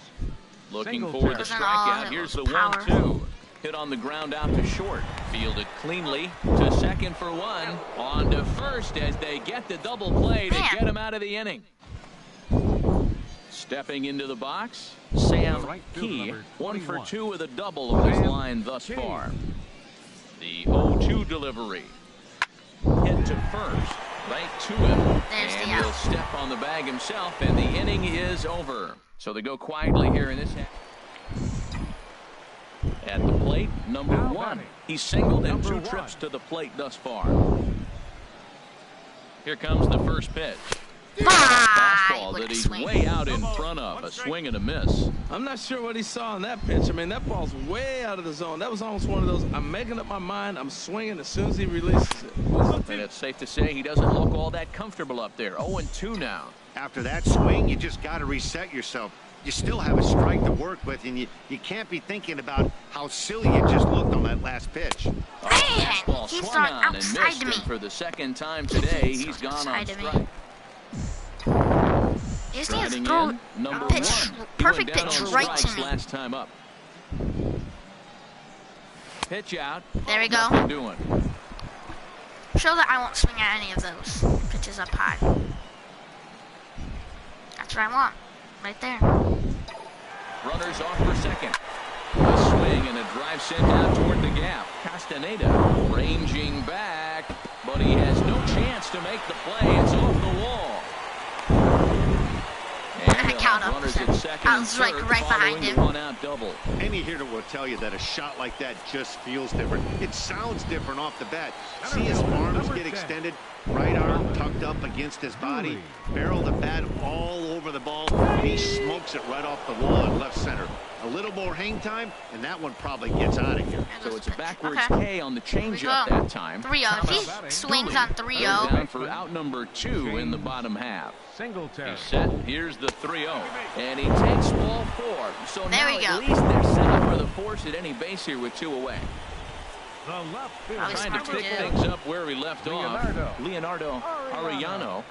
Speaker 2: Looking for
Speaker 5: Singletary.
Speaker 2: the
Speaker 1: Doesn't all
Speaker 2: strikeout.
Speaker 1: have
Speaker 2: Here's the
Speaker 1: power.
Speaker 2: 1-2. Hit on the ground out to short. Fielded cleanly to second for 1. On to first as they get the double play to
Speaker 1: Man.
Speaker 2: get him out of the inning. Stepping into the box, Sam
Speaker 5: Right field
Speaker 2: Key.
Speaker 5: number
Speaker 2: 1 for
Speaker 5: 21.
Speaker 2: 2 with a double of this
Speaker 5: Sam
Speaker 2: line thus
Speaker 5: Key.
Speaker 2: far. The 0-2 delivery. Hit to first. Right to him.
Speaker 1: There's the
Speaker 2: And
Speaker 1: out.
Speaker 2: he'll step on the bag himself, and the inning is over. So they go quietly here in this half. At the plate, number
Speaker 5: Now
Speaker 2: 1.
Speaker 5: batting.
Speaker 2: He's singled in
Speaker 5: Number
Speaker 2: 2
Speaker 5: 1.
Speaker 2: trips to the plate thus far. Here comes the first pitch. Fastball that he's way out in front of. A swing and a miss.
Speaker 4: I'm not sure what he saw in that pitch. I mean, that ball's way out of the zone. That was almost one of those, I'm making up my mind, I'm swinging as soon as he releases it.
Speaker 2: And it's safe to say he doesn't look all that comfortable up there. 0-2 now.
Speaker 3: After that swing, you just got to reset yourself. You still have a strike to work with, and you can't be thinking about how silly you just looked on that last pitch.
Speaker 2: Fastball
Speaker 1: He's
Speaker 2: swung
Speaker 1: throwing
Speaker 2: on and
Speaker 1: outside
Speaker 2: missed,
Speaker 1: to me.
Speaker 2: and for the second time today, he's gone on
Speaker 1: Outside of me.
Speaker 2: strike.
Speaker 1: You just need to
Speaker 2: Striding
Speaker 1: throw
Speaker 2: in, number
Speaker 1: pitch,
Speaker 2: 1.
Speaker 1: perfect
Speaker 2: He went down
Speaker 1: pitch
Speaker 2: on
Speaker 1: right to
Speaker 2: strikes
Speaker 1: me.
Speaker 2: last time up. Pitch out.
Speaker 1: There we go.
Speaker 2: Nothing doing.
Speaker 1: Show that I won't swing at any of those pitches up high. That's what I want. Right there.
Speaker 2: Runners off for second. A swing and a drive sent out toward the gap. Castaneda ranging back, but he has no chance to make the play. It's off the wall. And they'll
Speaker 1: Count
Speaker 2: have
Speaker 1: up.
Speaker 2: runners at second
Speaker 1: I
Speaker 2: and
Speaker 1: was, like,
Speaker 2: third
Speaker 1: right behind
Speaker 2: following the
Speaker 1: him.
Speaker 2: one-out double.
Speaker 3: Any hitter will tell you that a shot like that just feels different. It sounds different off the bat. See his arms
Speaker 5: Number
Speaker 3: get
Speaker 5: 10.
Speaker 3: extended right out arm tucked up against his body, barrel the bat all over the ball. He smokes it right off the wall in left center. A little more hang time, and that one probably gets out of here.
Speaker 2: So it's a backwards K on the changeup that time.
Speaker 1: 3-0. If he swings on 3-0.
Speaker 2: Down for out number 2 in the bottom half.
Speaker 5: Singletary.
Speaker 2: He's set. Here's the 3-0. And he takes ball 4. So
Speaker 1: there
Speaker 2: now
Speaker 1: we go.
Speaker 2: at least they're set up for the force at any base here with 2 away.
Speaker 5: The left field.
Speaker 2: Trying to pick things up where he left off. Leonardo Arellano.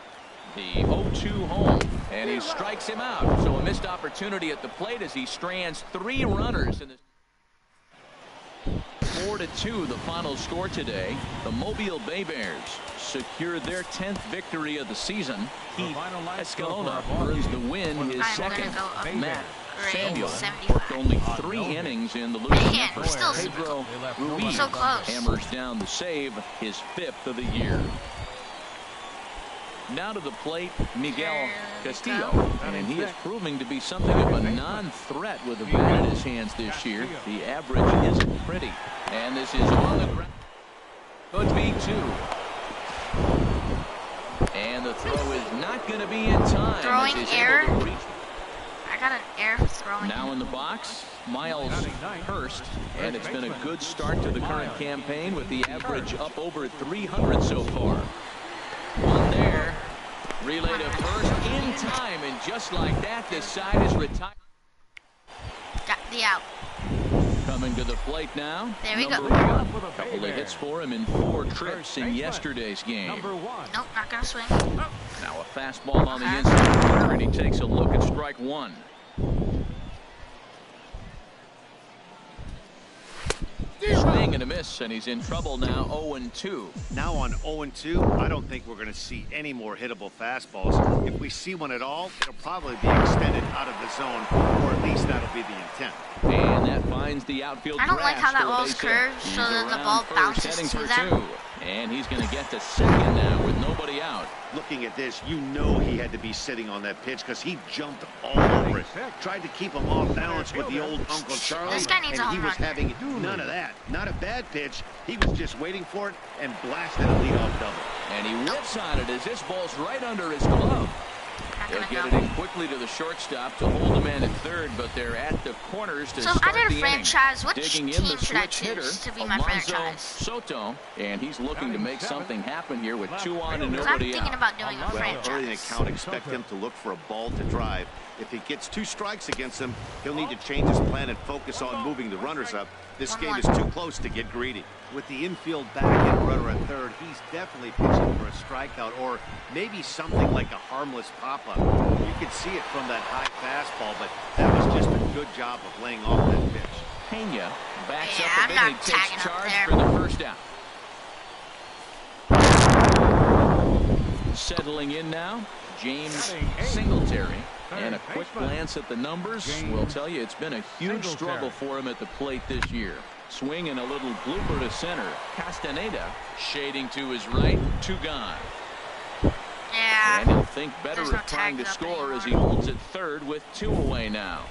Speaker 2: The 0-2 home, and he strikes him out. So a missed opportunity at the plate as he strands 3 runners. In the 4-2, the final score today. The Mobile Bay Bears secured their 10th victory of the season. Heath Escalona earns the win, his second. Matt Samuel worked only 3 innings in the losing effort.
Speaker 1: Still
Speaker 2: Pedro Ruiz
Speaker 1: so close.
Speaker 2: hammers down the save, his 5th of the year. Now to the plate, Miguel Castillo, and he is proving to be something of a non-threat with the bat in his hands this year. The average isn't pretty, and this is on the ground. Could be 2. And the throw is not going to be in time.
Speaker 1: Throwing error. I got an error for throwing.
Speaker 2: Now in the box, Miles Hurst, and it's been a good start to the current campaign with the average up over 300 so far. One there, relay to first in time, and just like that, this side is retired.
Speaker 1: Got the out.
Speaker 2: Coming to the plate now.
Speaker 1: There we go.
Speaker 2: Number 1. A couple of hits for him in 4 trips in yesterday's game.
Speaker 5: Number 1.
Speaker 1: Nope, not gonna swing.
Speaker 2: Now a fastball on the inside corner, and he takes a look at strike 1. Swing and a miss, and he's in trouble now. 0-2.
Speaker 3: Now on 0-2, I don't think we're going to see any more hittable fastballs. If we see one at all, it'll probably be extended out of the zone, or at least that'll be the intent.
Speaker 2: And that finds the outfield.
Speaker 1: I don't like how that
Speaker 2: grass for a
Speaker 1: ball's
Speaker 2: base hit.
Speaker 1: curved, so
Speaker 2: He's
Speaker 1: that the
Speaker 2: around
Speaker 1: ball
Speaker 2: first,
Speaker 1: bounces
Speaker 2: heading
Speaker 1: to
Speaker 2: for
Speaker 1: them.
Speaker 2: 2. And he's going to get to second now with nobody out.
Speaker 3: Looking at this, you know he had to be sitting on that pitch because he jumped all over it. Tried to keep him off balance with the old Uncle Charlie,
Speaker 1: This guy needs a
Speaker 3: and he
Speaker 1: home
Speaker 3: was
Speaker 1: run.
Speaker 3: having none of that. Not a bad pitch. He was just waiting for it and blasted a leadoff double.
Speaker 2: And he whips on it as this ball's right under his glove.
Speaker 1: Not
Speaker 2: They'll
Speaker 1: gonna
Speaker 2: get
Speaker 1: go.
Speaker 2: it in quickly to the shortstop to hold the man at third, but they're at the corners to
Speaker 1: So if
Speaker 2: start
Speaker 1: I did a
Speaker 2: the inning.
Speaker 1: franchise, which
Speaker 2: Digging
Speaker 1: team
Speaker 2: in the
Speaker 1: should I
Speaker 2: switch hitter,
Speaker 1: choose to be my
Speaker 2: Alonso
Speaker 1: franchise?
Speaker 2: Soto, and he's looking to make something happen here with 2 on and
Speaker 1: Because I'm
Speaker 2: nobody
Speaker 1: thinking
Speaker 2: out.
Speaker 1: about doing a
Speaker 3: Well, early in the
Speaker 1: franchise.
Speaker 3: count, expect him to look for a ball to drive. If he gets 2 strikes against him, he'll need to change his plan and focus on moving the runners up. This game is too close to get greedy. With the infield back and runner at third, he's definitely pitching for a strikeout or maybe something like a harmless pop-up. You could see it from that high fastball, but that was just a good job of laying off that pitch.
Speaker 2: Pena backs
Speaker 1: Yeah,
Speaker 2: up a
Speaker 1: I'm
Speaker 2: bit
Speaker 1: not
Speaker 2: and takes
Speaker 1: tagging up
Speaker 2: charge
Speaker 1: there.
Speaker 2: for the first out. Settling in now, James Singletary. And a quick glance at the numbers will tell you it's been a huge struggle for him at the plate this year. Swing and a little blooper to center. Castaneda shading to his right, 2 gone.
Speaker 1: Yeah.
Speaker 2: And he'll think better
Speaker 1: There's no
Speaker 2: of trying to
Speaker 1: tags up
Speaker 2: score as he
Speaker 1: anymore.
Speaker 2: holds it third with 2 away now.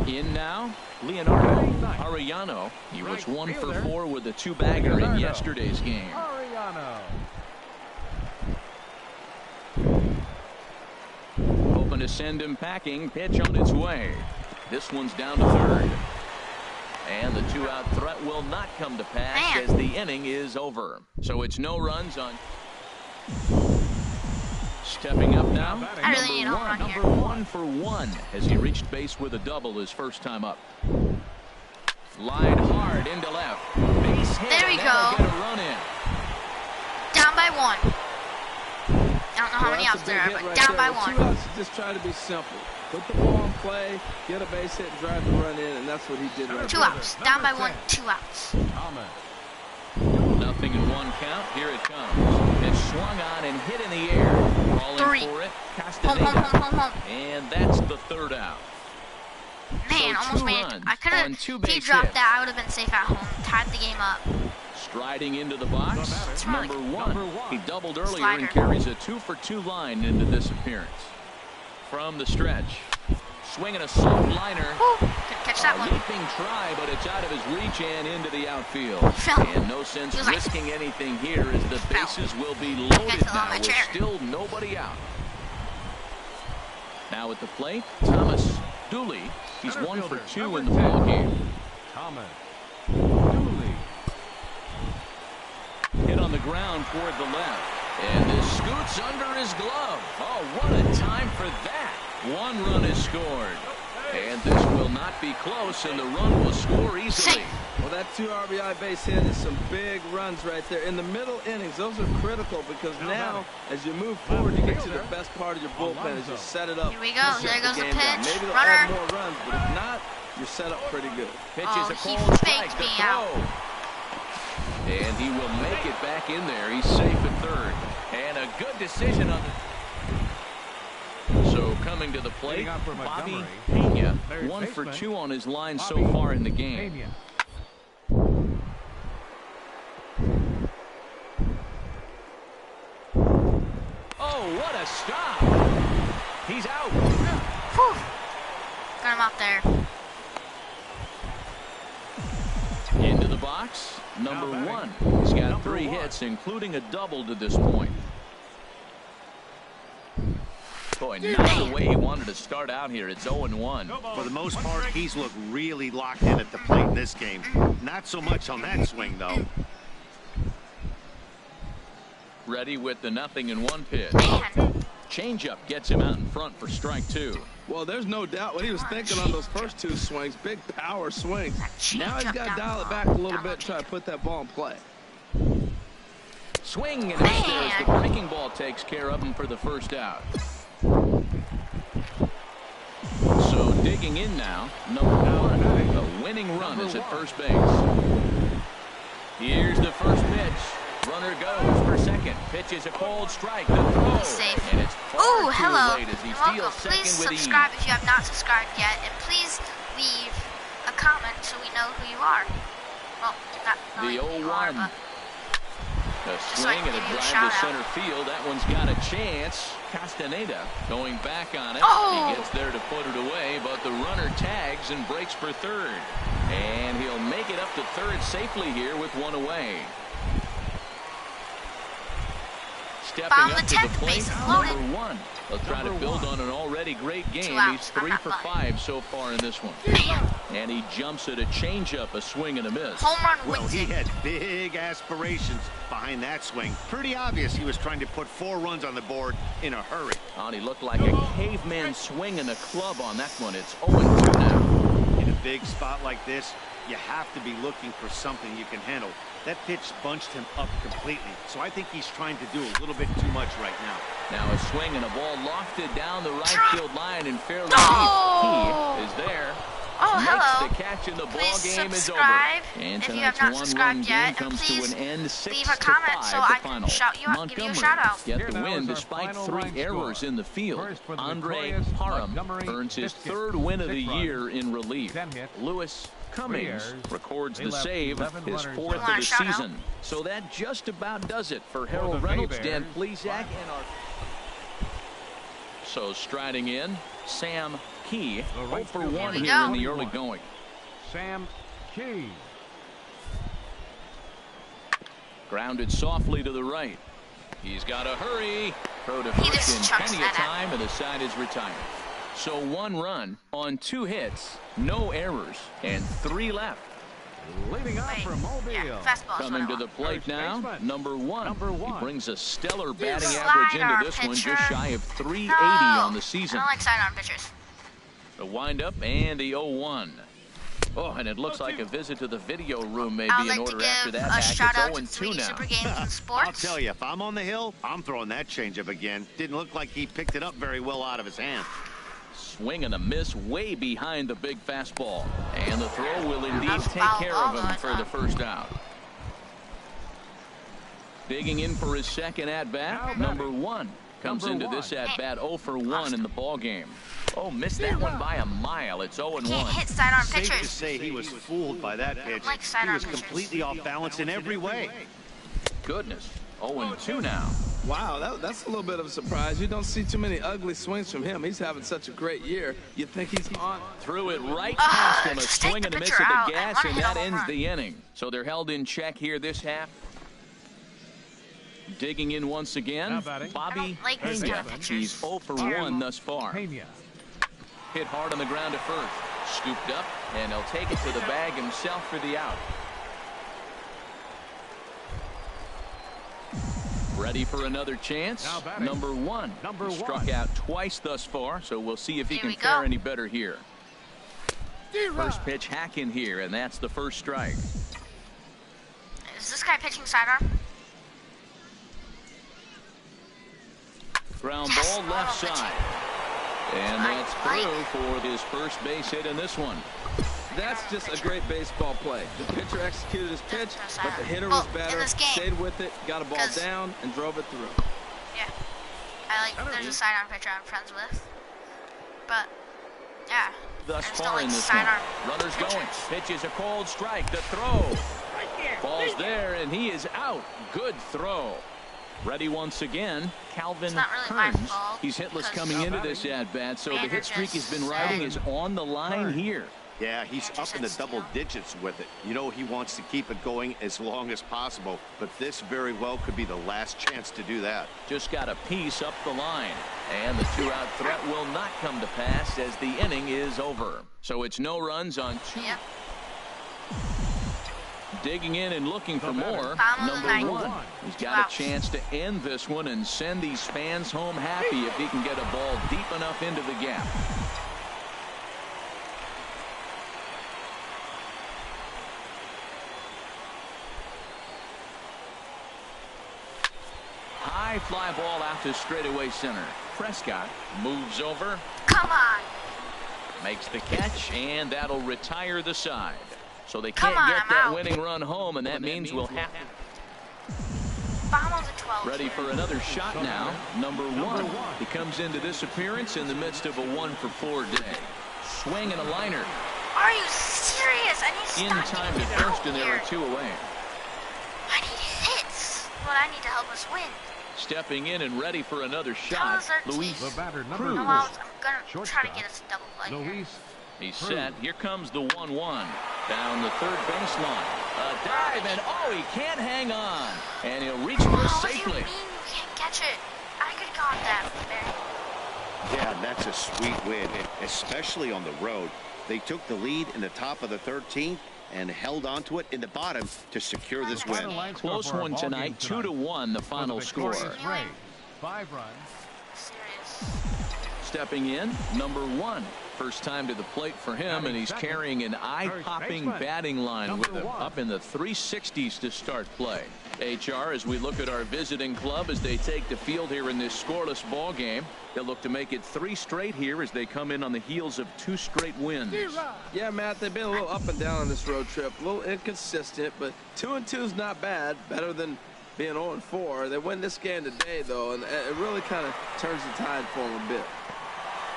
Speaker 2: In now, Leonardo Arellano. He was 1 for 4 with a 2-bagger in yesterday's game.
Speaker 5: Arellano.
Speaker 2: Hoping to send him packing. Pitch on its way. This one's down to third. And the 2-out threat will not come to pass
Speaker 1: Man.
Speaker 2: as the inning is over. So it's no runs on. Stepping up now,
Speaker 1: I really need a home run
Speaker 2: number
Speaker 1: here.
Speaker 2: 1 for 1 as he reached base with a double his first time up. Line hard into left. Base hit.
Speaker 1: There we
Speaker 2: and that'll
Speaker 1: go.
Speaker 2: Get a run in.
Speaker 1: Down by 1. I don't know how many outs there are, but down by 1.
Speaker 4: 2 outs, just try to be simple. Put the ball in play, get a base hit, and drive the run in, and that's what he did right
Speaker 1: 2
Speaker 4: there.
Speaker 1: outs. Down by 1, 2 outs.
Speaker 5: Thomas.
Speaker 2: Nothing in 1 count. Here it comes. It's swung on and hit in the air. Crawling
Speaker 1: 3.
Speaker 2: for it.
Speaker 1: Home,
Speaker 2: Castaneda.
Speaker 1: home, home, home, home.
Speaker 2: And that's the 3rd out.
Speaker 1: Man,
Speaker 2: So
Speaker 1: almost
Speaker 2: 2
Speaker 1: made it.
Speaker 2: runs
Speaker 1: I could
Speaker 2: on
Speaker 1: have.
Speaker 2: 2
Speaker 1: If he
Speaker 2: base
Speaker 1: dropped
Speaker 2: hits.
Speaker 1: that, I would have been safe at home. Tied the game up.
Speaker 2: Striding into the box,
Speaker 1: It's
Speaker 2: number
Speaker 1: really-
Speaker 2: 1. He doubled earlier
Speaker 1: Slider.
Speaker 2: and carries a 2-for-2 line into this appearance. From the stretch, swinging a soft liner.
Speaker 1: Woo, good catch that one.
Speaker 2: Leaping try, but it's out of his reach and into the outfield.
Speaker 1: Fell.
Speaker 2: And no sense
Speaker 1: He was like,
Speaker 2: risking anything here as the
Speaker 1: fell.
Speaker 2: bases will be loaded
Speaker 1: fell on
Speaker 2: now
Speaker 1: my
Speaker 2: with
Speaker 1: chair.
Speaker 2: still nobody out. Now at the plate, Thomas Dooley. He's 1 for 2 in the ball game.
Speaker 5: Thomas Dooley.
Speaker 2: Hit on the ground toward the left. And this scoots under his glove. Oh, what a time for that. 1 run is scored. And this will not be close, and the run will score easily.
Speaker 4: Well, that 2 RBI base hit is some big runs right there. In the middle innings, those are critical because now, as you move forward, you get to the best part of your bullpen as you set it up.
Speaker 1: Here we go.
Speaker 4: to shut
Speaker 1: There goes the
Speaker 4: game down.
Speaker 1: pitch.
Speaker 4: Maybe they'll
Speaker 1: Runner.
Speaker 4: add more runs, but if not, you're set up pretty good.
Speaker 2: Pitch
Speaker 1: Oh,
Speaker 2: is a
Speaker 1: he
Speaker 2: cold
Speaker 1: faked
Speaker 2: strike
Speaker 1: me
Speaker 2: to
Speaker 1: out.
Speaker 2: throw. And he will make it back in there. He's safe at third. And a good decision on the... So coming to the plate,
Speaker 5: Leading off for
Speaker 2: Bobby
Speaker 5: Montgomery.
Speaker 2: Pena,
Speaker 5: Third
Speaker 2: 1 for
Speaker 5: baseman,
Speaker 2: 2 on his line so
Speaker 5: Bobby
Speaker 2: far in the game.
Speaker 5: Pena.
Speaker 2: Oh, what a stop. He's out.
Speaker 1: Whew. Got him out there.
Speaker 2: Into the box, number 1. He's got 3 hits, including a double to this point. Boy, not the way he wanted to start out here. It's 0-1.
Speaker 3: For the most part, he's looked really locked in at the plate in this game. Not so much on that swing, though.
Speaker 2: Ready with the 0-1 pitch.
Speaker 1: Man.
Speaker 2: Changeup gets him out in front for strike 2.
Speaker 4: Well, there's no doubt what he was thinking on those first 2 swings. Big power swings. Now he's got to dial it back a little bit and try to put that ball in play.
Speaker 2: Swing and a miss there as the breaking ball takes care of him for the first out. So digging in now, number 1. A winning run is at first base. Here's the first pitch. Runner goes for second. Pitch is a cold strike. The throw.
Speaker 1: Safe.
Speaker 2: And it's far
Speaker 1: Ooh,
Speaker 2: too
Speaker 1: hello.
Speaker 2: late as he
Speaker 1: You're welcome.
Speaker 2: steals second
Speaker 1: Please
Speaker 2: with ease.
Speaker 1: subscribe if you have not subscribed yet, and please leave a comment so we know who you are. Well, not
Speaker 2: The
Speaker 1: knowing who you are,
Speaker 2: 0-1.
Speaker 1: but
Speaker 2: A
Speaker 1: so I
Speaker 2: swing
Speaker 1: can
Speaker 2: and a
Speaker 1: give you a
Speaker 2: drive
Speaker 1: shout
Speaker 2: to
Speaker 1: out.
Speaker 2: center field. That one's got a chance. Castaneda going back on it.
Speaker 1: Oh!
Speaker 2: He gets there to put it away, but the runner tags and breaks for third. And he'll make it up to third safely here with 1 away. Stepping
Speaker 1: Found
Speaker 2: up
Speaker 1: the
Speaker 2: to
Speaker 1: 10th
Speaker 2: the plate,
Speaker 1: base loaded.
Speaker 2: number 1. They'll try to build on an already great game. He's
Speaker 1: outs. I'm
Speaker 2: 3
Speaker 1: not
Speaker 2: for
Speaker 1: buying.
Speaker 2: 5 so far in this one.
Speaker 1: Man.
Speaker 2: And he jumps at a changeup, a swing and a miss.
Speaker 1: Home run
Speaker 3: Well,
Speaker 1: wins
Speaker 3: he
Speaker 1: it.
Speaker 3: had big aspirations behind that swing. Pretty obvious he was trying to put 4 runs on the board in a hurry.
Speaker 2: Oh, he looked like a caveman swinging a club on that one. It's 0-2 now.
Speaker 3: In a big spot like this, you have to be looking for something you can handle. That pitch bunched him up completely, so I think he's trying to do a little bit too much right now.
Speaker 2: Now a swing and a ball lofted down the right field line and fairly
Speaker 1: Oh!
Speaker 2: deep. He is there.
Speaker 1: Oh,
Speaker 2: Makes
Speaker 1: hello.
Speaker 2: the catch and the ball
Speaker 1: Please
Speaker 2: game is over.
Speaker 1: subscribe
Speaker 2: And
Speaker 1: if you have
Speaker 2: tonight's
Speaker 1: not
Speaker 2: one-run
Speaker 1: subscribed
Speaker 2: game
Speaker 1: yet, and
Speaker 2: comes to
Speaker 1: please
Speaker 2: an end 6-5
Speaker 1: leave a comment so I
Speaker 2: the
Speaker 1: can
Speaker 2: final.
Speaker 1: shout you out, give you a
Speaker 2: Montgomery
Speaker 1: shout out.
Speaker 2: get
Speaker 5: Here
Speaker 2: the
Speaker 5: now
Speaker 2: win
Speaker 5: is our
Speaker 2: despite
Speaker 5: final
Speaker 2: 3
Speaker 5: line
Speaker 2: errors
Speaker 5: score.
Speaker 2: in the field.
Speaker 5: First for the
Speaker 2: Andre
Speaker 5: victorious
Speaker 2: Parham
Speaker 5: Montgomery
Speaker 2: earns his
Speaker 5: Biscuits.
Speaker 2: 3rd win of the
Speaker 5: 6
Speaker 2: year
Speaker 5: runs,
Speaker 2: in relief.
Speaker 5: 10 hits,
Speaker 2: Lewis
Speaker 5: 3
Speaker 2: Cummings
Speaker 5: errors.
Speaker 2: records
Speaker 5: They
Speaker 2: the
Speaker 5: left
Speaker 2: save,
Speaker 5: 11
Speaker 2: his
Speaker 5: runners
Speaker 2: 4th
Speaker 1: on.
Speaker 2: of the
Speaker 1: Shout out.
Speaker 2: season. So that just about does it for
Speaker 5: the
Speaker 2: Harold
Speaker 5: Bay
Speaker 2: Reynolds,
Speaker 5: Bears,
Speaker 2: Dan Plesac, and our... So striding in, Sam Key,
Speaker 5: The
Speaker 2: 0
Speaker 5: right
Speaker 2: for
Speaker 5: fielder.
Speaker 2: 1
Speaker 1: Here we
Speaker 2: here
Speaker 1: go.
Speaker 2: in the early going.
Speaker 5: Sam Key.
Speaker 2: Grounded softly to the right. He's got to hurry. Throw to
Speaker 1: He
Speaker 2: first
Speaker 1: just
Speaker 2: in
Speaker 1: chunks
Speaker 2: plenty of
Speaker 1: that out.
Speaker 2: time, and the side is retired. So 1 run on 2 hits, no errors, and 3 left.
Speaker 5: Leading off
Speaker 1: Wait,
Speaker 5: from Mobile.
Speaker 1: yeah, fastball is
Speaker 2: Coming
Speaker 1: what I
Speaker 2: to the
Speaker 1: want.
Speaker 2: plate
Speaker 5: First
Speaker 2: now,
Speaker 5: baseman.
Speaker 2: number 1.
Speaker 5: Number 1.
Speaker 2: He brings a stellar batting
Speaker 1: Slider
Speaker 2: average into this one,
Speaker 1: pitcher.
Speaker 2: just shy of 380
Speaker 1: No,
Speaker 2: on the season.
Speaker 1: I don't like sidearm pitchers.
Speaker 2: The windup and the 0-1. Oh, and it looks like a visit to the video room may
Speaker 1: I
Speaker 2: be
Speaker 1: would
Speaker 2: in
Speaker 1: like to
Speaker 2: order after
Speaker 1: give
Speaker 2: that
Speaker 1: a
Speaker 2: hack.
Speaker 1: shout out to
Speaker 2: It's
Speaker 1: 3D
Speaker 2: 0-2 now.
Speaker 1: Super Games and Sports.
Speaker 3: I'll tell you, if I'm on the hill, I'm throwing that changeup again. Didn't look like he picked it up very well out of his hand.
Speaker 2: Swing and a miss way behind the big fastball. And the throw will indeed
Speaker 1: That's
Speaker 2: take
Speaker 1: foul
Speaker 2: care
Speaker 1: ball,
Speaker 2: of him
Speaker 1: though, I
Speaker 2: for the
Speaker 1: thought.
Speaker 2: first out. Digging in for his second at-bat, number 1. Comes
Speaker 5: Number
Speaker 2: into this
Speaker 5: 1.
Speaker 2: at-bat 0 for 1 in the ball game. Oh, missed that one by a mile. It's 0-1.
Speaker 1: Can't hit sidearm
Speaker 3: Safe to
Speaker 1: pitchers.
Speaker 3: say he was fooled by that pitch.
Speaker 1: Like
Speaker 3: He
Speaker 1: sidearm
Speaker 3: was
Speaker 1: pitchers.
Speaker 3: completely off balance in every way.
Speaker 2: Goodness. 0-2 now.
Speaker 4: Wow, that's a little bit of a surprise. You don't see too many ugly swings from him. He's having such a great year. You think he's on.
Speaker 2: Threw it right past him, a swing and a miss at the gas, and that ends
Speaker 1: run.
Speaker 2: the inning. So they're held in check here this half. Digging in once again, Bobby
Speaker 1: like these kind of
Speaker 2: Pena.
Speaker 1: pitchers.
Speaker 2: He's 0 for 1 thus far.
Speaker 5: Pena.
Speaker 2: Hit hard on the ground to first. Scooped up, and he'll take it to the bag himself for the out. Ready for another chance. Number one. Struck out twice thus far, so we'll see if he can fare any better here. First pitch hack in here, and that's the first strike.
Speaker 1: Is this guy pitching sidearm?
Speaker 2: Ground ball left side. And that's through for his first base hit in this one.
Speaker 4: That's just a great baseball play. The pitcher executed his pitch, but the hitter was better, stayed with it, got a ball down, and drove it through.
Speaker 1: Yeah. There's a sidearm pitcher I'm friends with. But, yeah.
Speaker 2: Thus far in this one. Runners going. Pitch is a cold strike. The throw. Ball's there, and he is out. Good throw. Ready once again, Calvin Kearns. He's hitless coming into this at-bat, so the hit streak he's been riding is on the line here.
Speaker 3: Yeah, he's up in the double digits with it. You know he wants to keep it going as long as possible, but this very well could be the last chance to do that.
Speaker 2: Just got a piece up the line, and the two-out threat will not come to pass as the inning is over. So it's no runs on two.
Speaker 1: Yep.
Speaker 2: Digging in and looking for more. Number one. He's got a chance to end this one and send these fans home happy if he can get a ball deep enough into the gap. High fly ball out to straightaway center. Prescott moves over.
Speaker 1: Come on.
Speaker 2: Makes the catch, and that'll retire the side. So they can't get that winning run home, and that means we'll have to. Ready for another shot now. Number one. He comes into this appearance in the midst of a 1-for-4 day. Swing and a liner.
Speaker 1: Are you serious? I need to
Speaker 2: in time to first, and there are two away.
Speaker 1: I need hits. What I need to help us win.
Speaker 2: Stepping in and ready for another shot, Luis Cruz.
Speaker 1: No, I'm gonna try to get us a double play.
Speaker 2: He's set. Here comes the 1-1. Down the third baseline. A dive, and oh, he can't hang on. And he'll reach first safely.
Speaker 1: What do you mean you can't catch it? I could have got that, Barry.
Speaker 3: Yeah, that's a sweet win, especially on the road. They took the lead in the top of the 13th and held on to it in the bottom to secure this win.
Speaker 2: Close one tonight, 2-1 the final score.
Speaker 5: 5 runs.
Speaker 2: Stepping in, number one. First time to the plate for him, and he's carrying an eye-popping batting line with him up in the 360s to start play. HR, as we look at our visiting club as they take the field here in this scoreless ball game, they'll look to make it 3 straight here as they come in on the heels of 2 straight wins.
Speaker 4: Yeah, Matt, they've been a little up and down on this road trip, a little inconsistent, but 2-2 is not bad, better than being 0-4. They win this game today, though, and it really kind of turns the tide for them a bit.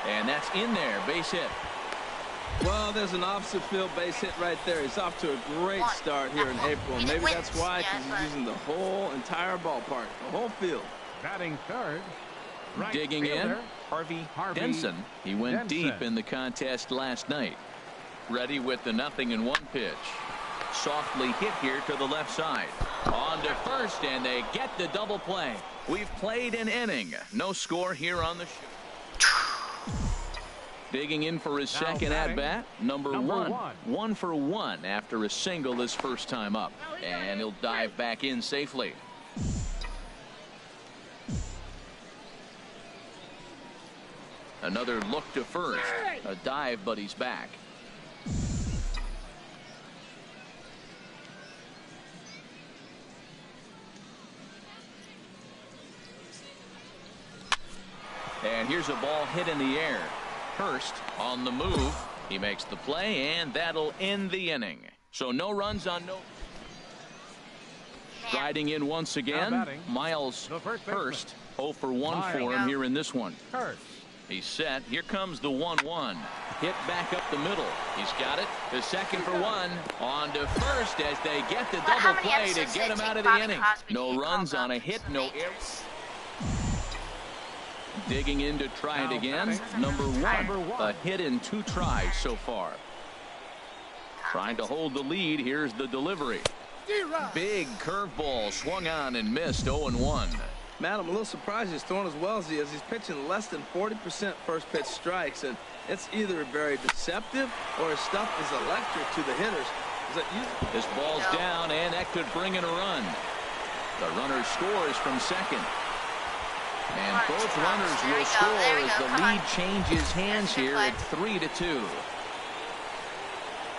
Speaker 2: And that's in there, base hit.
Speaker 4: Well, there's an opposite field base hit right there. He's off to a great start here in April. Maybe that's why, because he's using the whole entire ballpark, the whole field.
Speaker 5: Batting third. Right
Speaker 2: digging
Speaker 5: fielder,
Speaker 2: in, Harvey Denson. He went deep in the contest last night. Ready with the 0-1 pitch. Softly hit here to the left side. On to first, and they get the double play. We've played an inning. No score here on the show. Digging in for his second at-bat, number one. 1 for 1 after a single his first time up. And he'll dive back in safely. Another look to first. A dive, but he's back. And here's a ball hit in the air. Hurst on the move. He makes the play, and that'll end the inning. So no runs on no. Riding in once again, Miles Hurst. 0 for 1 for him here in this one. He's set. Here comes the 1-1. Hit back up the middle. He's got it. The second for 1. On to first as they get the double play to get him out of the inning. No runs on a hit, no errors. Digging in to try it again. Number one. A hit in 2 tries so far. Trying to hold the lead. Here's the delivery. Big curveball swung on and missed. 0-1.
Speaker 4: Matt, I'm a little surprised he's throwing as well as he is. He's pitching less than 40% first pitch strikes, and it's either very deceptive or his stuff is electric to the hitters.
Speaker 2: This ball's down, and that could bring in a run. The runner scores from second. And both runners will score as the lead changes hands here at 3-2.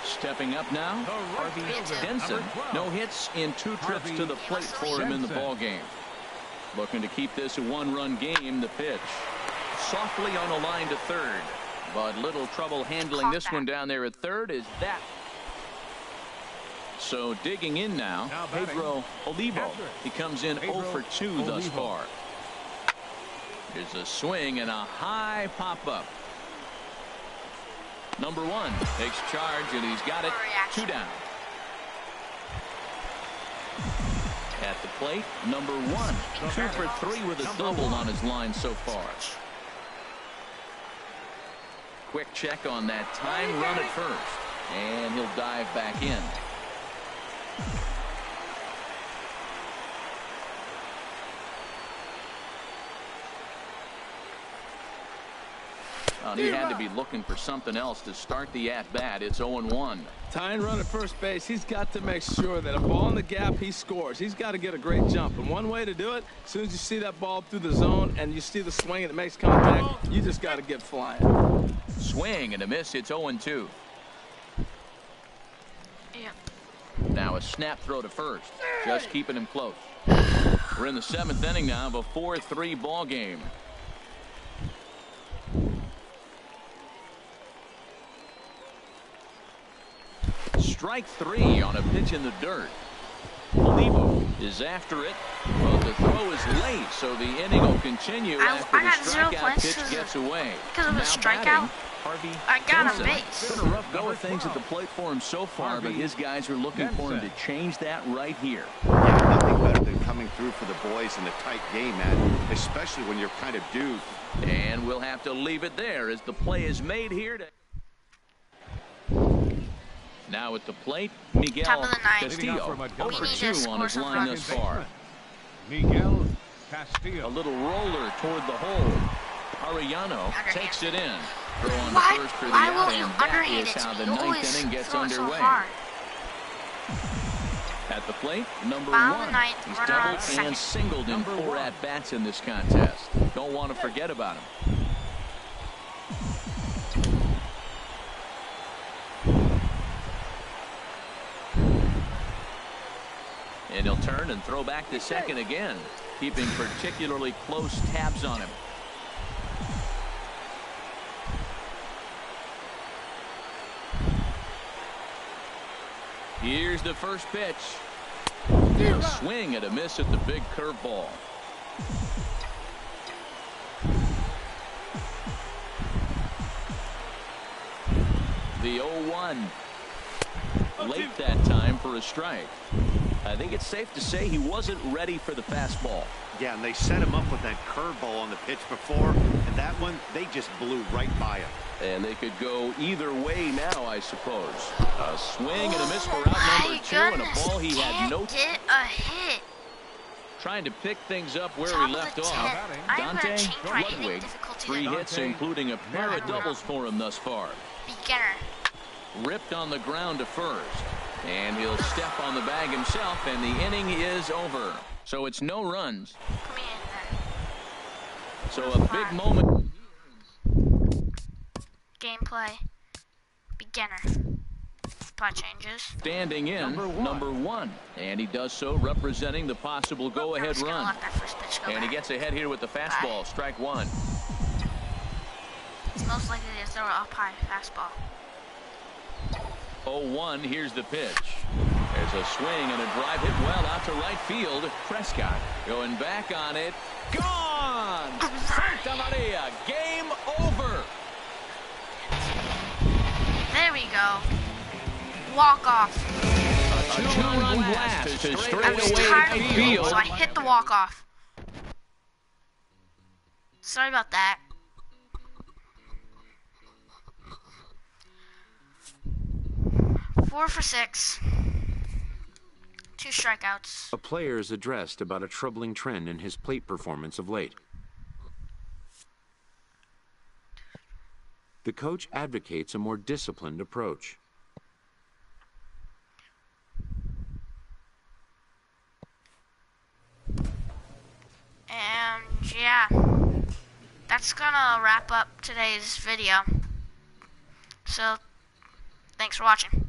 Speaker 2: Stepping up now, Harvey Denson. No hits in 2 trips to the plate for him in the ballgame. Looking to keep this a 1-run game. The pitch. Softly on the line to third. But little trouble handling this one down there at third. Is that? So digging in now, Pedro Olivo. He comes in 0 for 2 thus far. Here's a swing and a high pop-up. Number one takes charge, and he's got it. 2 down. At the plate, number one. 2 for 3 with a double on his line so far. Quick check on that time run at first. And he'll dive back in. He had to be looking for something else to start the at-bat. It's 0-1.
Speaker 4: Tying run at first base, he's got to make sure that a ball in the gap, he scores. He's got to get a great jump. And one way to do it, as soon as you see that ball through the zone and you see the swing and it makes contact, you just got to get flying.
Speaker 2: Swing and a miss. It's 0-2. Now a snap throw to first. Just keeping him close. We're in the 7th inning now of a 4-3 ball game. Strike 3 on a pitch in the dirt. Olivo is after it, but the throw is late, so the inning will continue after the strikeout pitch gets away.
Speaker 1: Because of the strikeout, I got a base.
Speaker 2: Been a rough go of things at the plate for him so far, but his guys are looking for him to change that right here.
Speaker 3: Yeah, nothing better than coming through for the boys in a tight game, man, especially when you're kind of due.
Speaker 2: And we'll have to leave it there as the play is made here. Now at the plate, Miguel Castillo. 0 for 2 on his line thus far.
Speaker 5: Miguel Castillo.
Speaker 2: A little roller toward the hole. Arellano takes it in. Throw on the first for the out, and that is how the 9th inning gets underway. At the plate, number one. He's doubled and singled in 4 at-bats in this contest. Don't want to forget about him. And he'll turn and throw back to second again, keeping particularly close tabs on him. Here's the first pitch. A swing and a miss at the big curveball. The 0-1. Late that time for a strike. I think it's safe to say he wasn't ready for the fastball.
Speaker 3: Yeah, and they set him up with that curveball on the pitch before, and that one, they just blew right by him.
Speaker 2: And they could go either way now, I suppose. A swing and a miss for out number 2, and a ball he had no...
Speaker 1: Get a hit.
Speaker 2: Trying to pick things up where he left off. Dante Ludwig, 3 hits, including a pair of doubles for him thus far.
Speaker 1: Beginner.
Speaker 2: Ripped on the ground to first. And he'll step on the bag himself, and the inning is over. So it's no runs.
Speaker 1: Come in.
Speaker 2: So a big moment.
Speaker 1: Gameplay. Beginner. Spot changes.
Speaker 2: Standing in, number one. And he does so representing the possible go-ahead run. And he gets ahead here with the fastball. Strike 1.
Speaker 1: He's most likely to throw an up-high fastball.
Speaker 2: 0-1, here's the pitch. There's a swing and a drive hit well out to right field. Prescott going back on it. Gone! Santa Maria, game over.
Speaker 1: There we go. Walk-off.
Speaker 2: A two-run blast to straight
Speaker 1: I was tired of
Speaker 2: field.
Speaker 1: so I hit the walk-off. Sorry about that. Four for 6. 2 strikeouts.
Speaker 6: A player is addressed about a troubling trend in his plate performance of late. The coach advocates a more disciplined approach.
Speaker 1: And yeah, that's gonna wrap up today's video. So, thanks for watching.